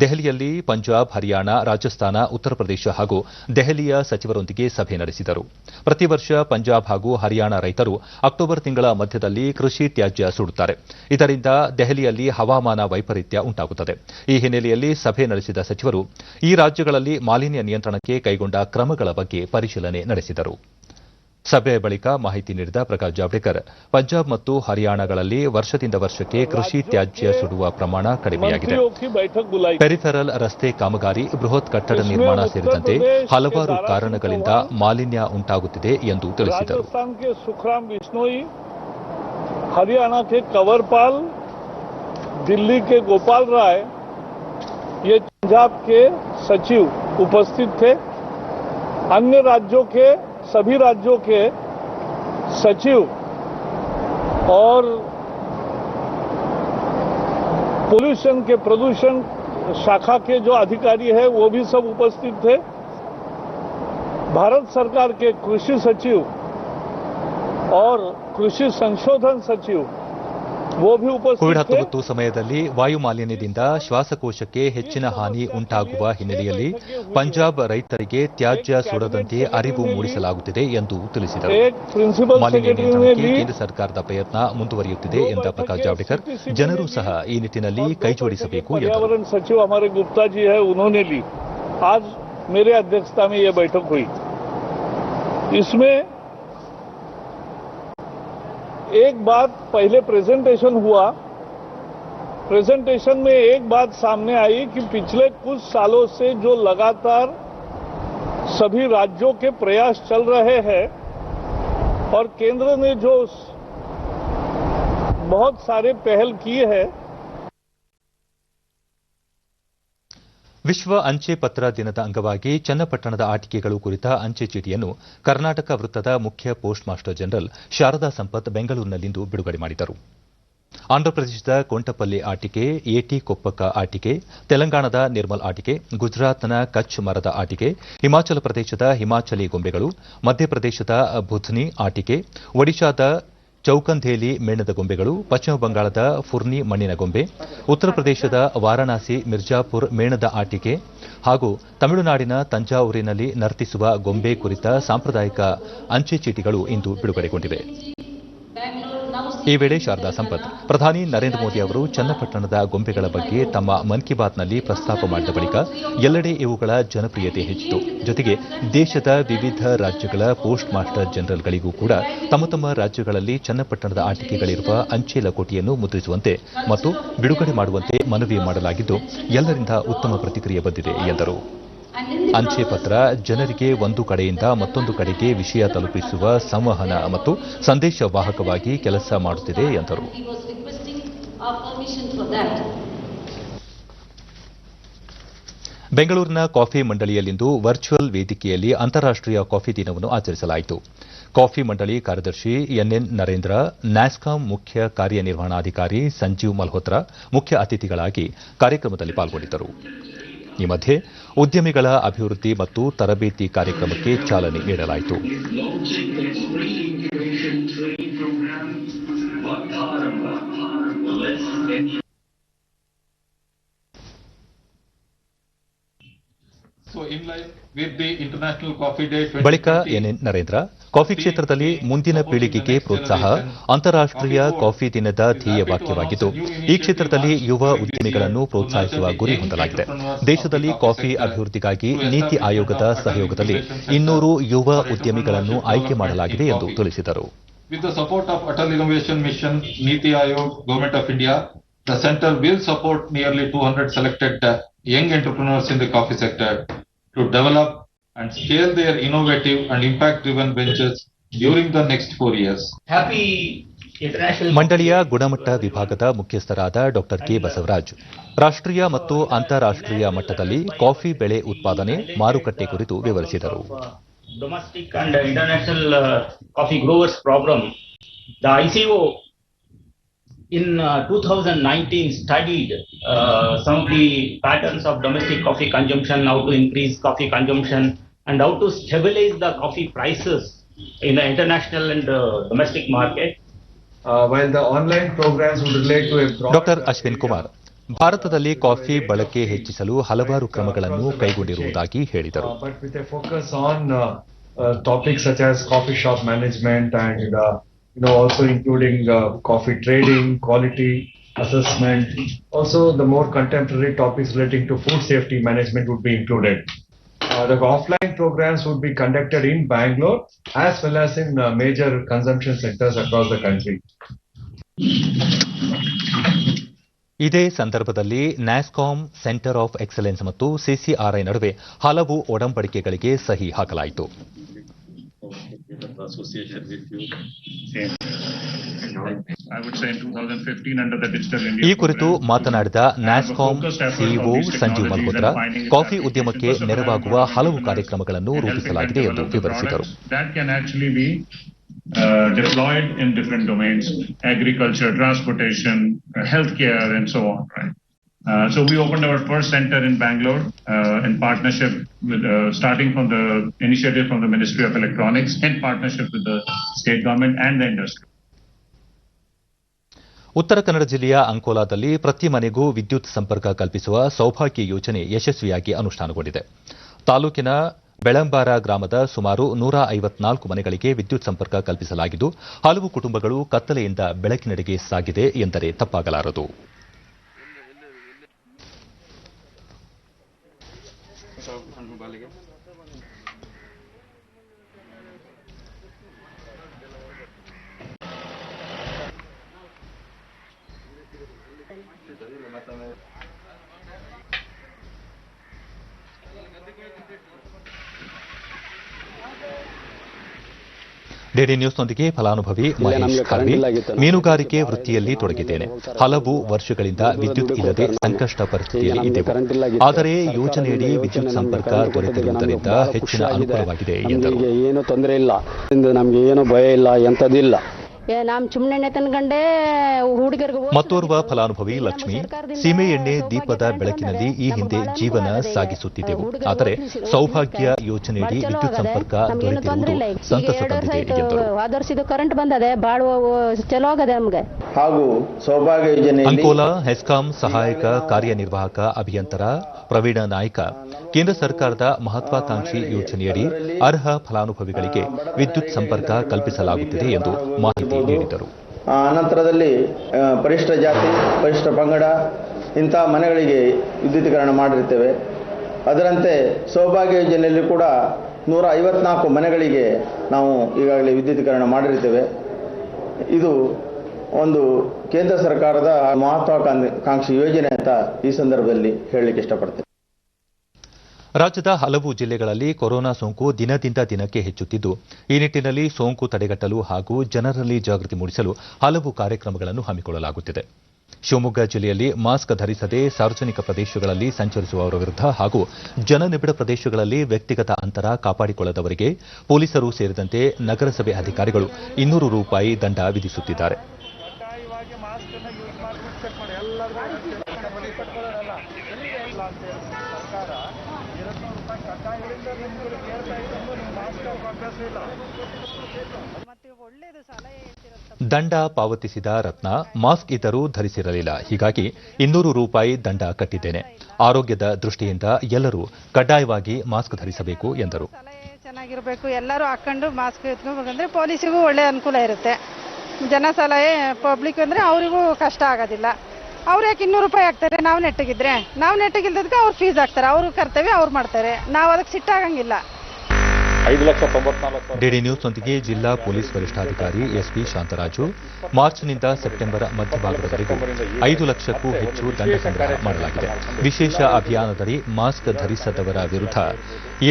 ದೆಹಲಿಯಲ್ಲಿ ಪಂಜಾಬ್, ಹರಿಯಾಣ, ರಾಜಸ್ಥಾನ, ಉತ್ತರ ಪ್ರದೇಶ ಹಾಗೂ ದೆಹಲಿಯ ಸಚಿವರೊಂದಿಗೆ ಸಭೆ ನಡೆಸಿದರು. ಪ್ರತಿ ವರ್ಷ ಪಂಜಾಬ್ ಹಾಗೂ ಹರಿಯಾಣ ರೈತರು ಅಕ್ಟೋಬರ್ ತಿಂಗಳ ಮಧ್ಯದಲ್ಲಿ ಕೃಷಿ ತ್ಯಾಜ್ಯ ಸುಡುತ್ತಾರೆ. ಇದರಿಂದ ದೆಹಲಿಯಲ್ಲಿ ಹವಾಮಾನ ವೈಪರೀತ್ಯ ಉಂಟಾಗುತ್ತದೆ. ಈ ಹಿನ್ನೆಲೆಯಲ್ಲಿ ಸಭೆ ನಡೆಸಿದ ಸಚಿವರು ಈ ರಾಜ್ಯಗಳಲ್ಲಿ ಮಾಲಿನ್ಯ ನಿಯಂತ್ರಣಕ್ಕೆ ಕೈಗೊಂಡ ಕ್ರಮಗಳ ಬಗ್ಗೆ ಪರಿಶೀಲನೆ ನಡೆಸಿದರು. ಸಭೆಯ ಬಳಿಕ ಮಾಹಿತಿ ನೀಡಿದ ಪ್ರಕಾಶ್ ಜಾವಡೇಕರ್ ಪಂಜಾಬ್ ಮತ್ತು ಹರಿಯಾಣಗಳಲ್ಲಿ ವರ್ಷದಿಂದ ವರ್ಷಕ್ಕೆ ಕೃಷಿ ತ್ಯಾಜ್ಯ ಸುಡುವ ಪ್ರಮಾಣ ಕಡಿಮೆಯಾಗಿದೆ. ಪೆರಿಫೆರಲ್ ರಸ್ತೆ ಕಾಮಗಾರಿ, ಬೃಹತ್ ಕಟ್ಟಡ ನಿರ್ಮಾಣ ಸೇರಿದಂತೆ ಹಲವಾರು ಕಾರಣಗಳಿಂದ ಮಾಲಿನ್ಯ ಉಂಟಾಗುತ್ತಿದೆ ಎಂದು ತಿಳಿಸಿದರು. हरियाणा के कंवरपाल, दिल्ली के गोपाल राय, ये पंजाब के सचिव उपस्थित थे. अन्य राज्यों के सभी राज्यों के सचिव और पोल्यूशन के प्रदूषण शाखा के जो अधिकारी है वो भी सब उपस्थित थे. भारत सरकार के कृषि सचिव और कृषि संशोधन सचिव वो भी उपस्थित थे. ಕೋವಿಡ್-19 ಸಮಯದಲ್ಲಿ ವಾಯು ಮಾಲಿನ್ಯದಿಂದ ಶ್ವಾಸಕೋಶಕ್ಕೆ ಹೆಚ್ಚಿನ ಹಾನಿ ಉಂಟಾಗುವ ಹಿನ್ನೆಲೆಯಲ್ಲಿ ಪಂಜಾಬ್ ರೈತರಿಗೆ ತ್ಯಾಜ್ಯ ಸುಡದಂತೆ ಅರಿವು ಮೂಡಿಸಲಾಗುತ್ತಿದೆ ಎಂದು ತಿಳಿಸಿದರು. ಮಾಲಿನ್ಯ ನಿಯಂತ್ರಣಕ್ಕೆ ಕೇಂದ್ರ ಸರ್ಕಾರದ ಪ್ರಯತ್ನ ಮುಂದುವರಿಯುತ್ತಿದೆ ಎಂದ ಪ್ರಕಾಶ್ ಜಾವಡೇಕರ್ ಜನರು ಸಹ ಈ ನಿಟ್ಟಿನಲ್ಲಿ ಕೈಜೋಡಿಸಬೇಕು ಎಂದರು. पर्यावरण सचिव हमारे गुप्ता जी है, उन्होंने ली. आज मेरे अध्यक्षता में यह बैठक हुई। इसमें एक बात, पहले प्रेजेंटेशन हुआ, प्रेजेंटेशन में एक बात सामने आई कि पिछले कुछ सालों से जो लगातार सभी राज्यों के प्रयास चल रहे हैं और केंद्र ने जो बहुत सारे पहल किए हैं। ವಿಶ್ವ ಅಂಚೆ ಪತ್ರ ದಿನದ ಅಂಗವಾಗಿ ಚನ್ನಪಟ್ಟಣದ ಆಟಿಕೆಗಳು ಕುರಿತ ಅಂಚೆ ಚೀಟಿಯನ್ನು ಕರ್ನಾಟಕ ವೃತ್ತದ ಮುಖ್ಯ post master general Sharada Sampath ಬೆಂಗಳೂರಿನಲ್ಲಿಂದು ಬಿಡುಗಡೆ ಮಾಡಿದರು. ಆಂಧ್ರಪ್ರದೇಶದ ಕೊಂಟಪಲ್ಲಿ ಆಟಿಕೆ, ಏಟಿ ಕೊಪ್ಪಕ ಆಟಿಕೆ, ತೆಲಂಗಾಣದ ನಿರ್ಮಲ್ ಆಟಿಕೆ, ಗುಜರಾತ್ನ ಕಚ್ ಮರದ ಆಟಿಕೆ, ಹಿಮಾಚಲ ಪ್ರದೇಶದ ಹಿಮಾಚಲಿ ಗೊಂಬೆಗಳು, ಮಧ್ಯಪ್ರದೇಶದ ಬುಧ್ನಿ ಆಟಿಕೆ, ಒಡಿಶಾದ ಚೌಕಂಧೇಲಿ ಮೇಣದ ಗೊಂಬೆಗಳು, ಪಶ್ಚಿಮ ಬಂಗಾಳದ ಫುರ್ನಿ ಮಣ್ಣಿನ ಗೊಂಬೆ, ಉತ್ತರ ಪ್ರದೇಶದ ವಾರಾಣಸಿ ಮಿರ್ಜಾಪುರ್ ಮೇಣದ ಆಟಿಕೆ ಹಾಗೂ ತಮಿಳುನಾಡಿನ ತಂಜಾವೂರಿನಲ್ಲಿ ನರ್ತಿಸುವ ಗೊಂಬೆ ಕುರಿತ ಸಾಂಪ್ರದಾಯಿಕ ಅಂಚೆ ಚೀಟಿಗಳು ಇಂದು ಬಿಡುಗಡೆಗೊಂಡಿವೆ. ಈ ವೇಳೆ ಶಾರದಾ ಸಂಪತ್ ಪ್ರಧಾನಿ ನರೇಂದ್ರ ಮೋದಿ ಅವರು ಚನ್ನಪಟ್ಟಣದ ಗೊಂಬೆಗಳ ಬಗ್ಗೆ ತಮ್ಮ ಮನ್ ಕಿ ಬಾತ್ನಲ್ಲಿ ಪ್ರಸ್ತಾಪ ಮಾಡಿದ ಬಳಿಕ ಎಲ್ಲೆಡೆ ಇವುಗಳ ಜನಪ್ರಿಯತೆ ಹೆಚ್ಚಿತು. ಜೊತೆಗೆ ದೇಶದ ವಿವಿಧ ರಾಜ್ಯಗಳ ಪೋಸ್ಟ್ ಮಾಸ್ಟರ್ ಜನರಲ್ಗಳಿಗೂ ಕೂಡ ತಮ್ಮ ತಮ್ಮ ರಾಜ್ಯಗಳಲ್ಲಿ ಚನ್ನಪಟ್ಟಣದ ಆಟಿಕೆಗಳಿರುವ ಅಂಚೆ ಲಕೋಟೆಯನ್ನು ಮುದ್ರಿಸುವಂತೆ ಮತ್ತು ಬಿಡುಗಡೆ ಮಾಡುವಂತೆ ಮನವಿ ಮಾಡಲಾಗಿದ್ದು ಎಲ್ಲರಿಂದ ಉತ್ತಮ ಪ್ರತಿಕ್ರಿಯೆ ಬಂದಿದೆ ಎಂದರು. ಅಂಚೆ ಪತ್ರ ಜನರಿಗೆ ಒಂದು ಕಡೆಯಿಂದ ಮತ್ತೊಂದು ಕಡೆಗೆ ವಿಷಯ ತಲುಪಿಸುವ ಸಂವಹನ ಮತ್ತು ಸಂದೇಶ ವಾಹಕವಾಗಿ ಕೆಲಸ ಮಾಡುತ್ತಿದೆ ಎಂದರು. ಬೆಂಗಳೂರಿನ ಕಾಫಿ ಮಂಡಳಿಯಲ್ಲಿಂದು ವರ್ಚುವಲ್ ವೇದಿಕೆಯಲ್ಲಿ ಅಂತಾರಾಷ್ಟೀಯ ಕಾಫಿ ದಿನವನ್ನು ಆಚರಿಸಲಾಯಿತು. ಕಾಫಿ ಮಂಡಳಿ ಕಾರ್ಯದರ್ಶಿ ಎನ್ಎನ್ ನರೇಂದ್ರ, ನ್ಯಾಸ್ಕಾಂ ಮುಖ್ಯ ಕಾರ್ಯನಿರ್ವಹಣಾಧಿಕಾರಿ ಸಂಜೀವ್ ಮಲ್ಹೋತ್ರಾ ಮುಖ್ಯ ಅತಿಥಿಗಳಾಗಿ ಕಾರ್ಯಕ್ರಮದಲ್ಲಿ ಪಾಲ್ಗೊಂಡಿದ್ದರು. ಈ ಮಧ್ಯೆ ಉದ್ಯಮಿಗಳ ಅಭಿವೃದ್ಧಿ ಮತ್ತು ತರಬೇತಿ ಕಾರ್ಯಕ್ರಮಕ್ಕೆ ಚಾಲನೆ ನೀಡಲಾಯಿತು. ಬಳಿಕ ಎನ್ಎನ್ ನರೇಂದ್ರ, ಕಾಫಿ ಕ್ಷೇತ್ರದಲ್ಲಿ ಮುಂದಿನ ಪೀಳಿಗೆಗೆ ಪ್ರೋತ್ಸಾಹ ಅಂತಾರಾಷ್ಟೀಯ ಕಾಫಿ ದಿನದ ಧ್ಯೇಯ ವಾಕ್ಯವಾಗಿದ್ದು, ಈ ಕ್ಷೇತ್ರದಲ್ಲಿ ಯುವ ಉದ್ಯಮಿಗಳನ್ನು ಪ್ರೋತ್ಸಾಹಿಸುವ ಗುರಿ ಹೊಂದಲಾಗಿದೆ. ದೇಶದಲ್ಲಿ ಕಾಫಿ ಅಭಿವೃದ್ಧಿಗಾಗಿ ನೀತಿ ಆಯೋಗದ ಸಹಯೋಗದಲ್ಲಿ 200 ಯುವ ಉದ್ಯಮಿಗಳನ್ನು ಆಯ್ಕೆ ಮಾಡಲಾಗಿದೆ ಎಂದು ತಿಳಿಸಿದರು. With the support of Atal Innovation Mission, Niti Aayog, Government of India, the center will support nearly 200 selected young entrepreneurs in the coffee sector to develop and scale their innovative and impact-driven ventures during the next 4 years. ಮಂಡಳಿಯ ಗುಣಮಟ್ಟ ವಿಭಾಗದ ಮುಖ್ಯಸ್ಥರಾದ ಡಾ K Basavaraj, ರಾಷ್ಟ್ರೀಯ ಮತ್ತು ಅಂತಾರಾಷ್ಟೀಯ ಮಟ್ಟದಲ್ಲಿ coffee ಬೆಳೆ ಉತ್ಪಾದನೆ, ಮಾರುಕಟ್ಟೆ ಕುರಿತು ವಿವರಿಸಿದರು. Domestic and international coffee growers problem. The ICO in 2019 studied some of the patterns of domestic coffee consumption, how to increase coffee consumption and how to stabilize the coffee prices in the international and domestic market. While the online programs would relate to a ಡಾ ಅಶ್ವಿನ್ ಕುಮಾರ್, ಭಾರತದಲ್ಲಿ coffee ಬಳಕೆ ಹೆಚ್ಚಿಸಲು ಹಲವಾರು ಕ್ರಮಗಳನ್ನು ಕೈಗೊಂಡಿರುವುದಾಗಿ ಹೇಳಿದರು. But with a focus on topics such as coffee shop management and also including coffee trading, quality assessment. Also, the more contemporary topics relating to food safety management would be included. The offline programs would be conducted in Bangalore as well as in major consumption centers across the country. ಇದೇ ಸಂದರ್ಭದಲ್ಲಿ NASSCOM centre of excellence ಮತ್ತು CCRI ನಡುವೆ ಹಲವು ಒಡಂಬಡಿಕೆಗಳಿಗೆ ಸಹಿ ಹಾಕಲಾಯಿತು. ಈ ಕುರಿತು ಮಾತನಾಡಿದ ನ್ಯಾಸ್ಕಾಂ ಸಿಇಒ ಸಂಜೀವ್ ಮಲ್ಹೋತ್ರಾ, ಕಾಫಿ ಉದ್ಯಮಕ್ಕೆ ನೆರವಾಗುವ ಹಲವು ಕಾರ್ಯಕ್ರಮಗಳನ್ನು ರೂಪಿಸಲಾಗಿದೆ ಎಂದು ವಿವರಿಸಿದರು. Deployed in different domains, agriculture, transportation, healthcare, and so on, right? So we opened our first center in Bangalore in partnership with, starting from the initiative from the Ministry of Electronics in partnership with the state government and the industry. Uttara Kannada ಜಿಲ್ಲೆಯ ಅಂಕೋಲಾದಲ್ಲಿ ಪ್ರತಿ ಮನೆಗೂ ವಿದ್ಯುತ್ ಸಂಪರ್ಕ ಕಲ್ಪಿಸುವ ಸೌಭಾಗ್ಯ ಯೋಜನೆ ಯಶಸ್ವಿಯಾಗಿ ಅನುಷ್ಠಾನಗೊಂಡಿದೆ. ತಾಲೂಕಿನ ಬೆಳಂಬಾರ ಗ್ರಾಮದ ಸುಮಾರು 154 ಮನೆಗಳಿಗೆ ವಿದ್ಯುತ್ ಸಂಪರ್ಕ ಕಲ್ಪಿಸಲಾಗಿದ್ದು, ಹಲವು ಕುಟುಂಬಗಳು ಕತ್ತಲೆಯಿಂದ ಬೆಳಕಿನೆಡೆಗೆ ಸಾಗಿದೆ ಎಂದರೆ ತಪ್ಪಾಗಲಾರದು. ಡಿಡಿ ನ್ಯೂಸ್ನೊಂದಿಗೆ ಫಲಾನುಭವಿ ಮಹೇಶ್ ಖಾರ್ವಿ, ಮೀನುಗಾರಿಕೆ ವೃತ್ತಿಯಲ್ಲಿ ತೊಡಗಿದ್ದೇನೆ. ಹಲವು ವರ್ಷಗಳಿಂದ ವಿದ್ಯುತ್ ಇಲ್ಲದೆ ಸಂಕಷ್ಟ ಪರಿಸ್ಥಿತಿಯಲ್ಲಿ ಇದ್ದೆವು. ಆದರೆ ಯೋಜನೆಯಡಿ ವಿದ್ಯುತ್ ಸಂಪರ್ಕ ದೊರೆತಿರುವುದರಿಂದ ಹೆಚ್ಚಿನ ಅನುಕೂಲವಾಗಿದೆ ಎಂದರು. ಏನು ತೊಂದರೆ ಇಲ್ಲ, ನಮಗೆ ಏನು ಭಯ ಇಲ್ಲ, ಎಂಥದಿಲ್ಲ. ಮತ್ತೋರ್ವ ಫಲಾನುಭವಿ ಲಕ್ಷ್ಮಿ, ಸೀಮೆ ಎಣ್ಣೆ ದೀಪದ ಬೆಳಕಿನಲ್ಲಿ ಈ ಹಿಂದೆ ಜೀವನ ಸಾಗಿಸುತ್ತಿದ್ದೆವು. ಆದರೆ ಸೌಭಾಗ್ಯ ಯೋಜನೆಯಡಿ ವಿದ್ಯುತ್ ಸಂಪರ್ಕ ದೊರೆತಿರುವುದು ಸಂತಸ ತಂದಿದೆ ಎಂದರು. ಕರೆಂಟ್ ಬಂದದೆ ಬಾಳ ಚಲೋ ಆಗದೆ ನಮಗೆ. ಹಾಗೂ ಸೌಭಾಗ್ಯ ಯೋಜನೆ ಅಂಕೋಲಾ ಹೆಸ್ಕಾಂ ಸಹಾಯಕ ಕಾರ್ಯನಿರ್ವಾಹಕ ಅಭಿಯಂತರ ಪ್ರವೀಣ ನಾಯ್ಕ, ಕೇಂದ್ರ ಸರ್ಕಾರದ ಮಹತ್ವಾಕಾಂಕ್ಷಿ ಯೋಜನೆಯಡಿ ಅರ್ಹ ಫಲಾನುಭವಿಗಳಿಗೆ ವಿದ್ಯುತ್ ಸಂಪರ್ಕ ಕಲ್ಪಿಸಲಾಗುತ್ತಿದೆ ಎಂದು ಮಾಹಿತಿ ನೀಡಿದರು. ಅನಂತರದಲ್ಲಿ ಪರಿಶಿಷ್ಟ ಜಾತಿ, ಪರಿಶಿಷ್ಟ ಪಂಗಡ ಇಂಥ ಮನೆಗಳಿಗೆ ವಿದ್ಯುತೀಕರಣ ಮಾಡಿರ್ತೇವೆ. ಅದರಂತೆ ಸೌಭಾಗ್ಯ ಯೋಜನೆಯಲ್ಲಿ ಕೂಡ 154 ಮನೆಗಳಿಗೆ ನಾವು ಈಗಾಗಲೇ ವಿದ್ಯುತೀಕರಣ ಮಾಡಿರ್ತೇವೆ. ಇದು ಒಂದು ಕೇಂದ್ರ ಸರ್ಕಾರದ ಮಹತ್ವಾಕಾಂಕ್ಷಿ ಯೋಜನೆ ಅಂತ ಈ ಸಂದರ್ಭದಲ್ಲಿ ಹೇಳಲಿಕ್ಕೆ ಇಷ್ಟಪಡ್ತೇನೆ. ರಾಜ್ಯದ ಹಲವು ಜಿಲ್ಲೆಗಳಲ್ಲಿ ಕೊರೋನಾ ಸೋಂಕು ದಿನದಿಂದ ದಿನಕ್ಕೆ ಹೆಚ್ಚುತ್ತಿದ್ದು, ಈ ನಿಟ್ಟಿನಲ್ಲಿ ಸೋಂಕು ತಡೆಗಟ್ಟಲು ಹಾಗೂ ಜನರಲ್ಲಿ ಜಾಗೃತಿ ಮೂಡಿಸಲು ಹಲವು ಕಾರ್ಯಕ್ರಮಗಳನ್ನು ಹಮ್ಮಿಕೊಳ್ಳಲಾಗುತ್ತಿದೆ. ಶಿವಮೊಗ್ಗ ಜಿಲ್ಲೆಯಲ್ಲಿ ಮಾಸ್ಕ್ ಧರಿಸದೆ ಸಾರ್ವಜನಿಕ ಪ್ರದೇಶಗಳಲ್ಲಿ ಸಂಚರಿಸುವವರ ವಿರುದ್ಧ ಹಾಗೂ ಜನನಿಬಿಡ ಪ್ರದೇಶಗಳಲ್ಲಿ ವ್ಯಕ್ತಿಗತ ಅಂತರ ಕಾಪಾಡಿಕೊಳ್ಳದವರಿಗೆ ಪೊಲೀಸರು ಸೇರಿದಂತೆ ನಗರಸಭೆ ಅಧಿಕಾರಿಗಳು ₹200 ದಂಡ ವಿಧಿಸುತ್ತಿದ್ದಾರೆ. ದಂಡ ಪಾವತಿಸಿದ ರತ್ನ ಮಾಸ್ಕ್ ಇದ್ದರೂ ಧರಿಸಿರಲಿಲ್ಲ. ಹೀಗಾಗಿ ₹200 ದಂಡ ಕಟ್ಟಿದ್ದೇನೆ. ಆರೋಗ್ಯದ ದೃಷ್ಟಿಯಿಂದ ಎಲ್ಲರೂ ಕಡ್ಡಾಯವಾಗಿ ಮಾಸ್ಕ್ ಧರಿಸಬೇಕು ಎಂದರು. ಚೆನ್ನಾಗಿರಬೇಕು, ಎಲ್ಲರೂ ಹಾಕೊಂಡು ಮಾಸ್ಕ್ ಎತ್ಕೋಬೇಕಂದ್ರೆ ಪೊಲೀಸಿಗೂ ಒಳ್ಳೆ ಅನುಕೂಲ ಇರುತ್ತೆ. ಜನ ಸಲಹೆ ಪಬ್ಲಿಕ್ ಅಂದ್ರೆ ಅವರಿಗೂ ಕಷ್ಟ ಆಗೋದಿಲ್ಲ. ಅವ್ರು ಯಾಕೆ ₹200 ಹಾಕ್ತಾರೆ? ನಾವು ನೆಟ್ಟಗಿಲ್ದಕ್ಕೆ ಅವ್ರು ಫೀಸ್ ಹಾಕ್ತಾರೆ. ಅವ್ರ ಕರ್ತವ್ಯ ಅವ್ರು ಮಾಡ್ತಾರೆ. ನಾವು ಅದಕ್ಕೆ ಸಿಟ್ಟಾಗಂಗಿಲ್ಲ. ಡಿಡಿ ನ್ಯೂಸ್ನೊಂದಿಗೆ ಜಿಲ್ಲಾ ಪೊಲೀಸ್ ವರಿಷ್ಠಾಧಿಕಾರಿ ಎಸ್ಪಿ ಶಾಂತರಾಜು, ಮಾರ್ಚ್ನಿಂದ ಸೆಪ್ಟೆಂಬರ್ ಮಧ್ಯಭಾಗದವರೆಗೂ 5 ಲಕ್ಷಕ್ಕೂ ಹೆಚ್ಚು ದಂಡ ಸಂಗ್ರಹ ಮಾಡಲಾಗಿದೆ. ವಿಶೇಷ ಅಭಿಯಾನದಡಿ ಮಾಸ್ಕ್ ಧರಿಸದವರ ವಿರುದ್ಧ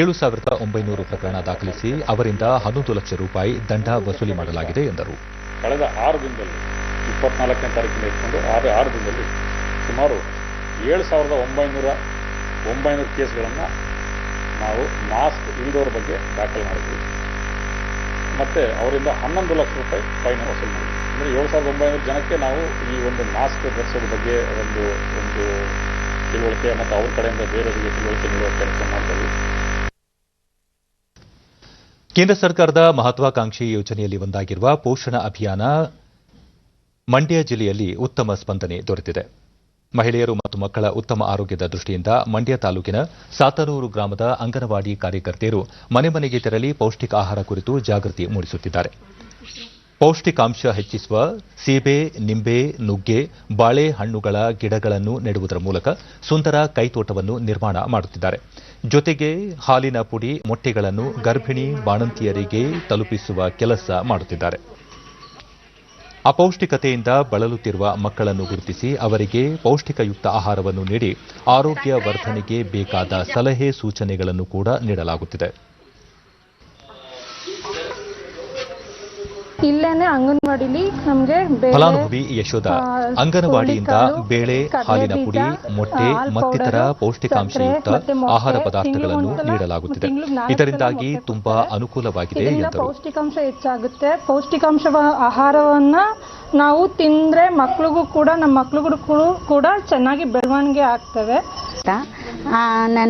7,900 ಪ್ರಕರಣ ದಾಖಲಿಸಿ ಅವರಿಂದ ₹11 ಲಕ್ಷ ದಂಡ ವಸೂಲಿ ಮಾಡಲಾಗಿದೆ ಎಂದರು. ಕಳೆದ 6 ದಿನದಲ್ಲಿ 24ನೇ ತಾರೀಕಿನ ಇಟ್ಕೊಂಡು 6 ದಿನದಲ್ಲಿ ಸುಮಾರು 7,900 ಕೇಸ್ಗಳನ್ನು ನಾವು ಮಾಸ್ಕ್ ಇಲ್ಲದವ್ರ ಬಗ್ಗೆ ದಾಖಲೆ ಮಾಡಿದ್ವಿ. ಮತ್ತು ಅವರಿಂದ ₹11 ಲಕ್ಷ ಫೈನ್ ವಸೂಲಿ ಮಾಡಿದ್ವಿ. ಅಂದರೆ 7,900 ಜನಕ್ಕೆ ನಾವು ಈ ಒಂದು ಮಾಸ್ಕ್ ಧರಿಸೋದ್ರ ಬಗ್ಗೆ ಒಂದು ತಿಳುವಳಿಕೆ ಮತ್ತು ಅವ್ರ ಕಡೆಯಿಂದ ಬೇರೆಯವರಿಗೆ ತಿಳುವಳಿಕೆ ನೀಡುವ ಕೆಲಸ ಮಾಡ್ತೀವಿ. ಕೇಂದ್ರ ಸರ್ಕಾರದ ಮಹತ್ವಾಕಾಂಕ್ಷಿ ಯೋಜನೆಯಲ್ಲಿ ಒಂದಾಗಿರುವ ಪೋಷಣ ಅಭಿಯಾನ ಮಂಡ್ಯ ಜಿಲ್ಲೆಯಲ್ಲಿ ಉತ್ತಮ ಸ್ಪಂದನೆ ದೊರೆತಿದೆ. ಮಹಿಳೆಯರು ಮತ್ತು ಮಕ್ಕಳ ಉತ್ತಮ ಆರೋಗ್ಯದ ದೃಷ್ಟಿಯಿಂದ ಮಂಡ್ಯ ತಾಲೂಕಿನ ಸಾತನೂರು ಗ್ರಾಮದ ಅಂಗನವಾಡಿ ಕಾರ್ಯಕರ್ತೆಯರು ಮನೆ ಮನೆಗೆ ತೆರಳಿ ಪೌಷ್ಟಿಕ ಆಹಾರ ಕುರಿತು ಜಾಗೃತಿ ಮೂಡಿಸುತ್ತಿದ್ದಾರೆ. ಪೌಷ್ಟಿಕಾಂಶ ಹೆಚ್ಚಿಸುವ ಸೀಬೆ, ನಿಂಬೆ, ನುಗ್ಗೆ, ಬಾಳೆ ಹಣ್ಣುಗಳ ಗಿಡಗಳನ್ನು ನೆಡುವುದರ ಮೂಲಕ ಸುಂದರ ಕೈತೋಟವನ್ನು ನಿರ್ಮಾಣ ಮಾಡುತ್ತಿದ್ದಾರೆ. ಜೊತೆಗೆ ಹಾಲಿನ ಪುಡಿ, ಮೊಟ್ಟೆಗಳನ್ನು ಗರ್ಭಿಣಿ ಬಾಣಂತಿಯರಿಗೆ ತಲುಪಿಸುವ ಕೆಲಸ ಮಾಡುತ್ತಿದ್ದಾರೆ. ಅಪೌಷ್ಟಿಕತೆಯಿಂದ ಬಳಲುತ್ತಿರುವ ಮಕ್ಕಳನ್ನು ಗುರುತಿಸಿ ಅವರಿಗೆ ಪೌಷ್ಟಿಕಯುಕ್ತ ಆಹಾರವನ್ನು ನೀಡಿ ಆರೋಗ್ಯ ವರ್ಧನೆಗೆ ಬೇಕಾದ ಸಲಹೆ ಸೂಚನೆಗಳನ್ನು ಕೂಡ ನೀಡಲಾಗುತ್ತಿದೆ. ಇಲ್ಲೇನೆ ಅಂಗನವಾಡಿಲಿ ನಮಗೆ ಫಲಾನುಭವಿ ಯಶೋಧ ಅಂಗನವಾಡಿಯಿಂದ ಬೇಳೆ, ಹಾಲಿನ ಪುಡಿ, ಮೊಟ್ಟೆ ಮತ್ತಿತರ ಪೌಷ್ಟಿಕಾಂಶಯುಕ್ತ ಆಹಾರ ಪದಾರ್ಥಗಳನ್ನು ನೀಡಲಾಗುತ್ತಿದೆ. ಇದರಿಂದಾಗಿ ತುಂಬಾ ಅನುಕೂಲವಾಗಿದೆ ಎಂದರು. ಪೌಷ್ಟಿಕಾಂಶ ಹೆಚ್ಚಾಗುತ್ತೆ. ಪೌಷ್ಟಿಕಾಂಶ ಆಹಾರವನ್ನ ನಾವು ತಿಂದ್ರೆ ನಮ್ಮ ಮಕ್ಕಳಿಗೂ ಕೂಡ ಚೆನ್ನಾಗಿ ಬೆಳವಣಿಗೆ ಆಗ್ತವೆ.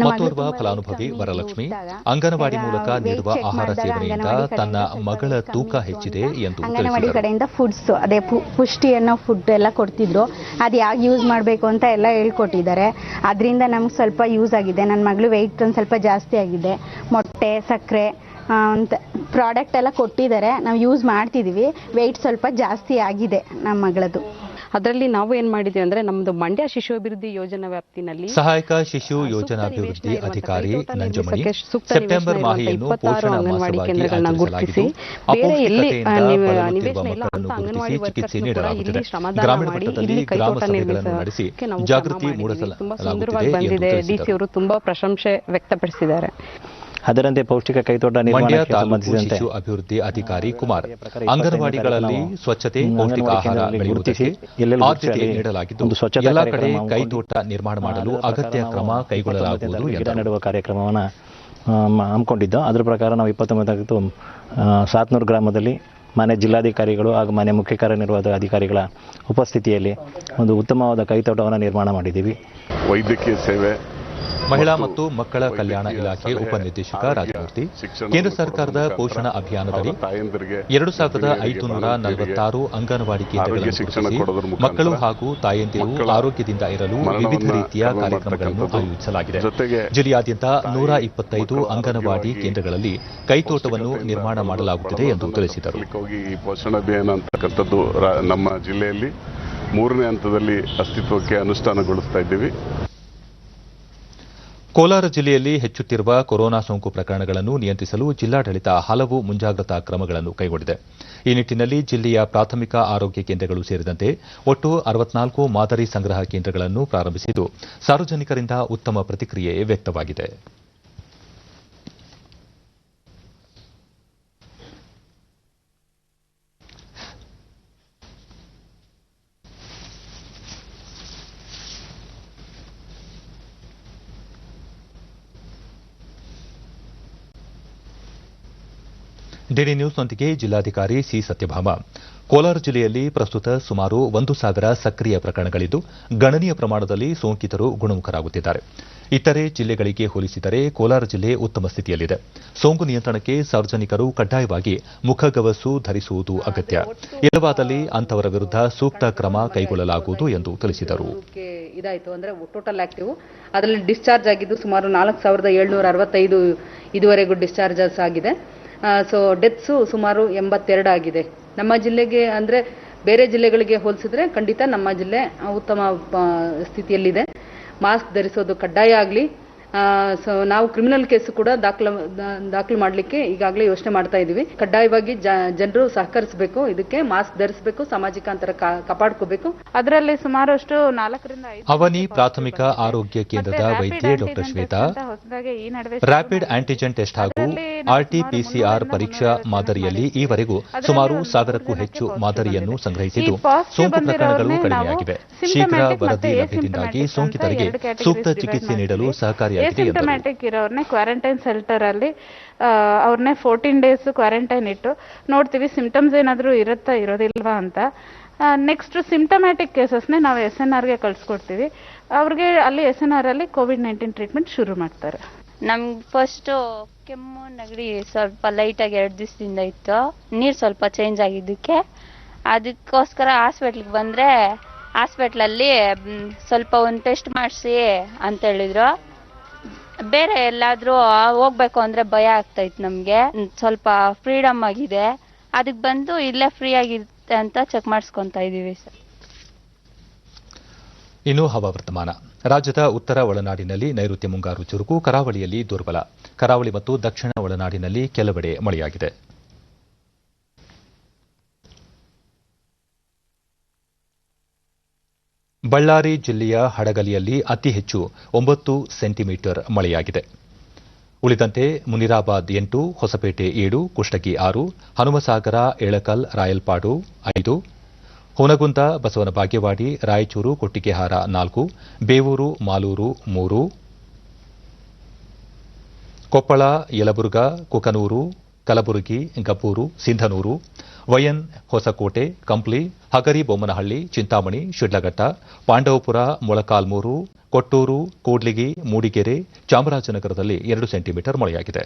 ಮತ್ತೋರ್ವ ಫಲಾನುಭವಿ ವರಲಕ್ಷ್ಮಿ ಅಂಗನವಾಡಿ ಮೂಲಕ ನೀಡುವ ಆಹಾರ ಸೇವನೆಯಿಂದ ತನ್ನ ಮಗಳ ತೂಕ ಹೆಚ್ಚಿದೆ ಎಂದು ಅಂಗನವಾಡಿ ಕಡೆಯಿಂದ ಫುಡ್ಸ್ ಅದೇ ಪುಷ್ಟಿ ಅನ್ನೋ ಫುಡ್ ಎಲ್ಲ ಕೊಡ್ತಿದ್ರು. ಅದು ಯಾಕೆ ಯೂಸ್ ಮಾಡಬೇಕು ಅಂತ ಎಲ್ಲ ಹೇಳ್ಕೊಟ್ಟಿದ್ದಾರೆ. ಅದರಿಂದ ನಮ್ಗೆ ಸ್ವಲ್ಪ ಯೂಸ್ ಆಗಿದೆ. ನನ್ನ ಮಗಳು ವೆಯ್ಟ್ ಒಂದು ಸ್ವಲ್ಪ ಜಾಸ್ತಿ ಆಗಿದೆ. ಮೊಟ್ಟೆ, ಸಕ್ಕರೆ ಅಂತ ಪ್ರಾಡಕ್ಟ್ ಎಲ್ಲ ಕೊಟ್ಟಿದ್ದಾರೆ. ನಾವು ಯೂಸ್ ಮಾಡ್ತಿದ್ದೀವಿ. ವೆಯ್ಟ್ ಸ್ವಲ್ಪ ಜಾಸ್ತಿ ಆಗಿದೆ ನಮ್ಮ ಮಗಳದು. ಅದರಲ್ಲಿ ನಾವು ಏನ್ ಮಾಡಿದ್ವಿ ಅಂದ್ರೆ ನಮ್ದು ಮಂಡ್ಯ ಶಿಶು ಅಭಿವೃದ್ಧಿ ಯೋಜನಾ ವ್ಯಾಪ್ತಿನಲ್ಲಿ ಸಹಾಯಕ ಶಿಶು ಯೋಜನಾಭಿವೃದ್ಧಿ ಅಧಿಕಾರಿ ನಂಜಮಣಿ ಸೆಪ್ಟೆಂಬರ್ ಮಾಹೆಯನ್ನು ಪೋಷಣ ಮಾಸವಾಗಿ ಆಚರಿಸಲಾಗಿದ್ದು ಅಪೌಷ್ಟಿಕತೆಯಿಂದ ಬಳಲುತ್ತಿರುವ ಮಕ್ಕಳನ್ನು ಗುರುತಿಸಿ ಚಿಕಿತ್ಸೆ ನೀಡಲಾಗುತ್ತಿದೆ. ಗ್ರಾಮೀಣ ಮಟ್ಟದಲ್ಲಿ ಗ್ರಾಮ ಸಭೆಗಳನ್ನು ನಡೆಸಿ ಜಾಗೃತಿ ಮೂಡಿಸಲಾಗುತ್ತಿದೆ ಎಂದು ಡಿಸಿ ಅವರು ತುಂಬಾ ಪ್ರಶಂಸೆ ವ್ಯಕ್ತಪಡಿಸಿದ್ದಾರೆ. ಅದರಂತೆ ಪೌಷ್ಟಿಕ ಕೈತೋಟ ನಿರ್ಮಾಣಕ್ಕೆ ಸಂಬಂಧಿಸಿದಂತೆ ಶಿಶು ಅಭಿವೃದ್ಧಿ ಅಧಿಕಾರಿ ಕುಮಾರ್ ಅಂಗನವಾಡಿಗಳಲ್ಲಿ ಸ್ವಚ್ಛತೆ ಪೌಷ್ಟಿಕ ಆಹಾರ ಬೆಳೆಯುವುದಕ್ಕೆ ಆದ್ಯತೆ ನೀಡಲಾಗಿದ್ದು ಎಲ್ಲ ಕಡೆ ಕೈತೋಟ ನಿರ್ಮಾಣ ಮಾಡಲು ಅಗತ್ಯ ಕ್ರಮ ಕೈಗೊಳ್ಳಲಾಗುವುದು ಗಿಡ ನೆಡುವ ಕಾರ್ಯಕ್ರಮವನ್ನು ಹಮ್ಮಿಕೊಂಡಿದ್ದು. ಅದರ ಪ್ರಕಾರ ನಾವು 29 ಸಾತ್ನೂರು ಗ್ರಾಮದಲ್ಲಿ ಮಾನ್ಯ ಜಿಲ್ಲಾಧಿಕಾರಿಗಳು ಹಾಗೂ ಮಾನ್ಯ ಮುಖ್ಯ ಕಾರ್ಯನಿರ್ವಾಹಕ ಅಧಿಕಾರಿಗಳ ಉಪಸ್ಥಿತಿಯಲ್ಲಿ ಒಂದು ಉತ್ತಮವಾದ ಕೈತೋಟವನ್ನು ನಿರ್ಮಾಣ ಮಾಡಿದ್ದೀವಿ. ವೈದ್ಯಕೀಯ ಸೇವೆ, ಮಹಿಳಾ ಮತ್ತು ಮಕ್ಕಳ ಕಲ್ಯಾಣ ಇಲಾಖೆ ಉಪನಿರ್ದೇಶಕ ರಾಜಮೂರ್ತಿ ಕೇಂದ್ರ ಸರ್ಕಾರದ ಪೋಷಣ ಅಭಿಯಾನದಡಿ 2546 ಅಂಗನವಾಡಿ ಕೇಂದ್ರಗಳನ್ನು ಮಕ್ಕಳು ಹಾಗೂ ತಾಯಂದಿರು ಆರೋಗ್ಯದಿಂದ ಇರಲು ವಿವಿಧ ರೀತಿಯ ಕಾರ್ಯಕ್ರಮಗಳನ್ನು ಆಯೋಜಿಸಲಾಗಿದೆ. ಜಿಲ್ಲೆಯಾದ್ಯಂತ 125 ಅಂಗನವಾಡಿ ಕೇಂದ್ರಗಳಲ್ಲಿ ಕೈತೋಟವನ್ನು ನಿರ್ಮಾಣ ಮಾಡಲಾಗುತ್ತಿದೆ ಎಂದು ತಿಳಿಸಿದರು. ಈ ಪೋಷಣ ಅಭಿಯಾನ ಅಂತಕ್ಕಂಥದ್ದು ನಮ್ಮ ಜಿಲ್ಲೆಯಲ್ಲಿ 3ನೇ ಹಂತದಲ್ಲಿ ಅಸ್ತಿತ್ವಕ್ಕೆ ಅನುಷ್ಠಾನಗೊಳಿಸ್ತಾ ಇದ್ದೀವಿ. ಕೋಲಾರ ಜಿಲ್ಲೆಯಲ್ಲಿ ಹೆಚ್ಚುತ್ತಿರುವ ಕೊರೋನಾ ಸೋಂಕು ಪ್ರಕರಣಗಳನ್ನು ನಿಯಂತ್ರಿಸಲು ಜಿಲ್ಲಾಡಳಿತ ಹಲವು ಮುಂಜಾಗ್ರತಾ ಕ್ರಮಗಳನ್ನು ಕೈಗೊಂಡಿದೆ. ಈ ನಿಟ್ಟಿನಲ್ಲಿ ಜಿಲ್ಲೆಯ ಪ್ರಾಥಮಿಕ ಆರೋಗ್ಯ ಕೇಂದ್ರಗಳು ಸೇರಿದಂತೆ ಒಟ್ಟು 64 ಮಾದರಿ ಸಂಗ್ರಹ ಕೇಂದ್ರಗಳನ್ನು ಪ್ರಾರಂಭಿಸಿದ್ದು ಸಾರ್ವಜನಿಕರಿಂದ ಉತ್ತಮ ಪ್ರತಿಕ್ರಿಯೆ ವ್ಯಕ್ತವಾಗಿದೆ. ಡಿಡಿ ನ್ಯೂಸ್ನೊಂದಿಗೆ ಜಿಲ್ಲಾಧಿಕಾರಿ ಸಿ ಸತ್ಯಭಾಮ ಕೋಲಾರ ಜಿಲ್ಲೆಯಲ್ಲಿ ಪ್ರಸ್ತುತ ಸುಮಾರು 1,000 ಸಕ್ರಿಯ ಪ್ರಕರಣಗಳಿದ್ದು ಗಣನೀಯ ಪ್ರಮಾಣದಲ್ಲಿ ಸೋಂಕಿತರು ಗುಣಮುಖರಾಗುತ್ತಿದ್ದಾರೆ. ಇತರೆ ಜಿಲ್ಲೆಗಳಿಗೆ ಹೋಲಿಸಿದರೆ ಕೋಲಾರ ಜಿಲ್ಲೆ ಉತ್ತಮ ಸ್ಥಿತಿಯಲ್ಲಿದೆ. ಸೋಂಕು ನಿಯಂತ್ರಣಕ್ಕೆ ಸಾರ್ವಜನಿಕರು ಕಡ್ಡಾಯವಾಗಿ ಮುಖಗವಸು ಧರಿಸುವುದು ಅಗತ್ಯ. ಇಲ್ಲವಾದಲ್ಲಿ ಅಂತವರ ವಿರುದ್ಧ ಸೂಕ್ತ ಕ್ರಮ ಕೈಗೊಳ್ಳಲಾಗುವುದು ಎಂದು ತಿಳಿಸಿದರು. ಇದಾಯಿತು ಅಂದ್ರೆ ಟೋಟಲ್ ಆಕ್ಟಿವ್ ಅದರಲ್ಲಿ ಡಿಸ್ಚಾರ್ಜ್ ಆಗಿದ್ದು ಸುಮಾರು 4765 ಇದುವರೆಗೂ ಡಿಸ್ಚಾರ್ಜಸ್ ಆಗಿದೆ. ಸೊ ಡೆತ್ಸು ಸುಮಾರು 82 ಆಗಿದೆ. ನಮ್ಮ ಜಿಲ್ಲೆಗೆ ಅಂದರೆ ಬೇರೆ ಜಿಲ್ಲೆಗಳಿಗೆ ಹೋಲಿಸಿದ್ರೆ ಖಂಡಿತ ನಮ್ಮ ಜಿಲ್ಲೆ ಉತ್ತಮ ಸ್ಥಿತಿಯಲ್ಲಿದೆ. ಮಾಸ್ಕ್ ಧರಿಸೋದು ಕಡ್ಡಾಯ ಆಗಲಿ. ಸೊ ನಾವು ಕ್ರಿಮಿನಲ್ ಕೇಸು ಕೂಡ ದಾಖಲು ಮಾಡಲಿಕ್ಕೆ ಈಗಾಗಲೇ ಯೋಚನೆ ಮಾಡ್ತಾ ಇದ್ದೀವಿ. ಕಡ್ಡಾಯವಾಗಿ ಜನರು ಸಹಕರಿಸಬೇಕು, ಇದಕ್ಕೆ ಮಾಸ್ಕ್ ಧರಿಸಬೇಕು, ಸಾಮಾಜಿಕ ಅಂತರ ಕಾಪಾಡ್ಕೋಬೇಕು. ಅದರಲ್ಲಿ ಸುಮಾರಷ್ಟು 4 ರಿಂದ 5 ಅವನಿ ಪ್ರಾಥಮಿಕ ಆರೋಗ್ಯ ಕೇಂದ್ರದ ವೈದ್ಯೆ ಡಾ ಶ್ವೇತಾ ರ್ಯಾಪಿಡ್ ಆಂಟಿಜೆನ್ ಟೆಸ್ಟ್ ಹಾಗೂ ಆರ್ಟಿಪಿಸಿಆರ್ ಪರೀಕ್ಷಾ ಮಾದರಿಯಲ್ಲಿ ಈವರೆಗೂ ಸುಮಾರು 1000ಕ್ಕೂ ಹೆಚ್ಚು ಮಾದರಿಯನ್ನು ಸಂಗ್ರಹಿಸಿದ್ದು ಸೋಂಕು ಪ್ರಕರಣಗಳು ಕಡಿಮೆಯಾಗಿವೆ. ಶೀಘ್ರ ವರದಿ ಲಭ್ಯದಿಂದಾಗಿ ಸೋಂಕಿತರಿಗೆ ಸೂಕ್ತ ಚಿಕಿತ್ಸೆ ನೀಡಲು ಸಹಕಾರಿಯಾಗಿದೆ. ಸಿಂಪ್ಟಮ್ಯಾಟಿಕ್ ಇರೋರ್ನೇ ಕ್ವಾರಂಟೈನ್ ಸೆಂಟರ್ ಅಲ್ಲಿ ಅವ್ರನ್ನೇ 14 ಡೇಸ್ ಕ್ವಾರಂಟೈನ್ ಇಟ್ಟು ನೋಡ್ತೀವಿ ಸಿಂಪ್ಟಮ್ಸ್ ಏನಾದರೂ ಇರುತ್ತಾ ಇರೋದಿಲ್ವಾ ಅಂತ. ನೆಕ್ಸ್ಟ್ ಸಿಂಪ್ಟಮ್ಯಾಟಿಕ್ ಕೇಸಸ್ನೇ ನಾವು SNRಗೆ ಕಳಿಸ್ಕೊಡ್ತೀವಿ. ಅವ್ರಿಗೆ ಅಲ್ಲಿ SNR ಅಲ್ಲಿ COVID-19 ಟ್ರೀಟ್ಮೆಂಟ್ ಶುರು ಮಾಡ್ತಾರೆ. ನಮ್ಗೆ ಫಸ್ಟು ಕೆಮ್ಮು ನೆಗಡಿ ಸ್ವಲ್ಪ ಲೈಟಾಗಿ 2 ದಿವಸದಿಂದ ಇತ್ತು. ನೀರು ಸ್ವಲ್ಪ ಚೇಂಜ್ ಆಗಿದ್ದಕ್ಕೆ ಅದಕ್ಕೋಸ್ಕರ ಹಾಸ್ಪಿಟ್ಲಿಗೆ ಬಂದರೆ ಹಾಸ್ಪಿಟ್ಲಲ್ಲಿ ಸ್ವಲ್ಪ ಒಂದು ಟೆಸ್ಟ್ ಮಾಡಿಸಿ ಅಂತ ಹೇಳಿದ್ರು. ಬೇರೆ ಎಲ್ಲಾದರೂ ಹೋಗ್ಬೇಕು ಅಂದರೆ ಭಯ ಆಗ್ತಾಯಿತ್ತು ನಮಗೆ. ಸ್ವಲ್ಪ ಫ್ರೀಡಮ್ ಆಗಿದೆ, ಅದಕ್ಕೆ ಬಂದು ಇಲ್ಲೇ ಫ್ರೀ ಆಗಿರುತ್ತೆ ಅಂತ ಚೆಕ್ ಮಾಡಿಸ್ಕೊತಾ ಇದ್ದೀವಿ ಸರ್. ಇನ್ನು ಹವಾವರ್ತಮಾನ. ರಾಜ್ಯದ ಉತ್ತರ ಒಳನಾಡಿನಲ್ಲಿ ನೈಋತ್ಯ ಮುಂಗಾರು ಚುರುಕು, ಕರಾವಳಿಯಲ್ಲಿ ದುರ್ಬಲ. ಕರಾವಳಿ ಮತ್ತು ದಕ್ಷಿಣ ಒಳನಾಡಿನಲ್ಲಿ ಕೆಲವೆಡೆ ಮಳೆಯಾಗಿದೆ. ಬಳ್ಳಾರಿ ಜಿಲ್ಲೆಯ ಹಡಗಲಿಯಲ್ಲಿ ಅತಿ ಹೆಚ್ಚು 9 ಸೆಂಟಿಮೀಟರ್ ಮಳೆಯಾಗಿದೆ. ಉಳಿದಂತೆ ಮುನಿರಾಬಾದ್ 8, ಹೊಸಪೇಟೆ 7, ಕುಷ್ಟಗಿ 6, ಹನುಮಸಾಗರ, ಎಳಕಲ್, ರಾಯಲ್ಪಾಡು 5, ಹುನಗುಂದ, ಬಸವನ ಬಾಗೇವಾಡಿ, ರಾಯಚೂರು, ಕೊಟ್ಟಿಗೆಹಾರ 4, ಬೇವೂರು, ಮಾಲೂರು 3, ಕೊಪ್ಪಳ, ಯಲಬುರ್ಗಾ, ಕುಕನೂರು, ಕಲಬುರಗಿ, ಗಬ್ಬೂರು, ಸಿಂಧನೂರು, ವೈಎನ್, ಹೊಸಕೋಟೆ, ಕಂಪ್ಲಿ, ಹಗರಿಬೊಮ್ಮನಹಳ್ಳಿ, ಚಿಂತಾಮಣಿ, ಶಿಡ್ಲಘಟ್ಟ, ಪಾಂಡವಪುರ, ಮೊಳಕಾಲ್ಮೂರು, ಕೊಟ್ಟೂರು, ಕೂಡ್ಲಿಗಿ, ಮೂಡಿಗೆರೆ, ಚಾಮರಾಜನಗರದಲ್ಲಿ 2 ಸೆಂಟಿಮೀಟರ್ ಮಳೆಯಾಗಿದೆ.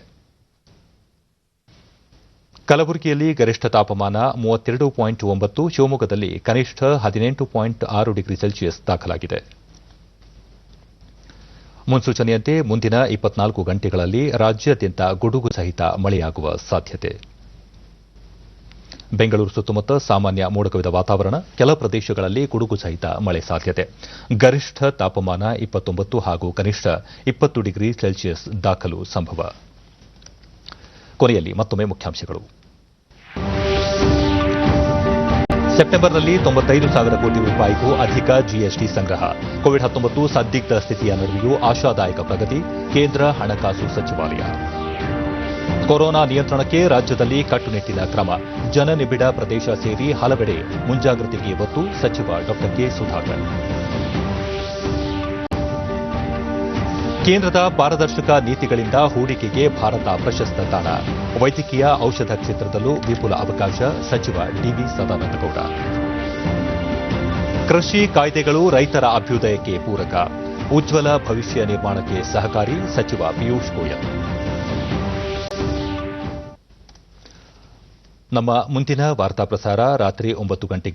ಕಲಬುರಗಿಯಲ್ಲಿ ಗರಿಷ್ಠ ತಾಪಮಾನ 32.9, ಶಿವಮೊಗ್ಗದಲ್ಲಿ ಕನಿಷ್ಠ 18.6 ಡಿಗ್ರಿ ಸೆಲ್ಸಿಯಸ್ ದಾಖಲಾಗಿದೆ. ಮುನ್ಸೂಚನೆಯಂತೆ ಮುಂದಿನ 24 ಗಂಟೆಗಳಲ್ಲಿ ರಾಜ್ಯಾದ್ಯಂತ ಗುಡುಗು ಸಹಿತ ಮಳೆಯಾಗುವ ಸಾಧ್ಯತೆ. ಬೆಂಗಳೂರು ಸುತ್ತಮುತ್ತ ಸಾಮಾನ್ಯ ಮೋಡ ಕವಿದ ವಾತಾವರಣ, ಕೆಲ ಪ್ರದೇಶಗಳಲ್ಲಿ ಗುಡುಗು ಸಹಿತ ಮಳೆ ಸಾಧ್ಯತೆ. ಗರಿಷ್ಠ ತಾಪಮಾನ 29 ಹಾಗೂ ಕನಿಷ್ಠ 20 ಡಿಗ್ರಿ ಸೆಲ್ಸಿಯಸ್ ದಾಖಲು ಸಂಭವ. ಕೊನೆಯಲ್ಲಿ ಮತ್ತೊಮ್ಮೆ ಮುಖ್ಯಾಂಶಗಳು. ಸೆಪ್ಟೆಂಬರ್ನಲ್ಲಿ 95,000 ಕೋಟಿ ರೂಪಾಯಿಗೂ ಅಧಿಕ ಜಿಎಸ್ಟಿ ಸಂಗ್ರಹ. ಕೋವಿಡ್-19 ಸಂದಿಗ್ಧ ಸ್ಥಿತಿಯ ನಡುವೆಯೂ ಆಶಾದಾಯಕ ಪ್ರಗತಿ, ಕೇಂದ್ರ ಹಣಕಾಸು ಸಚಿವಾಲಯ. ಕೊರೋನಾ ನಿಯಂತ್ರಣಕ್ಕೆ ರಾಜ್ಯದಲ್ಲಿ ಕಟ್ಟುನಿಟ್ಟಿನ ಕ್ರಮ, ಜನನಿಬಿಡ ಪ್ರದೇಶ ಸೇರಿ ಹಲವೆಡೆ ಮುಂಜಾಗ್ರತೆಗೆ ಒತ್ತು, ಸಚಿವ ಡಾ ಕೆ ಸುಧಾಕರ್. ಕೇಂದ್ರದ ಪಾರದರ್ಶಕ ನೀತಿಗಳಿಂದ ಹೂಡಿಕೆಗೆ ಭಾರತ ಪ್ರಶಸ್ತ ತಾಣ. ವೈದ್ಯಕೀಯ ಔಷಧ ಕ್ಷೇತ್ರದಲ್ಲೂ ವಿಪುಲ ಅವಕಾಶ, ಸಚಿವ ಡಿವಿ ಸದಾನಂದಗೌಡ. ಕೃಷಿ ಕಾಯ್ದೆಗಳು ರೈತರ ಅಭ್ಯುದಯಕ್ಕೆ ಪೂರಕ, ಉಜ್ವಲ ಭವಿಷ್ಯ ನಿರ್ಮಾಣಕ್ಕೆ ಸಹಕಾರಿ, ಸಚಿವ ಪಿಯೂಷ್ ಗೋಯಲ್. ನಮ್ಮ ಮುಂದಿನ ವಾರ್ತಾ ಪ್ರಸಾರ ರಾತ್ರಿ 9 ಗಂಟೆಗೆ.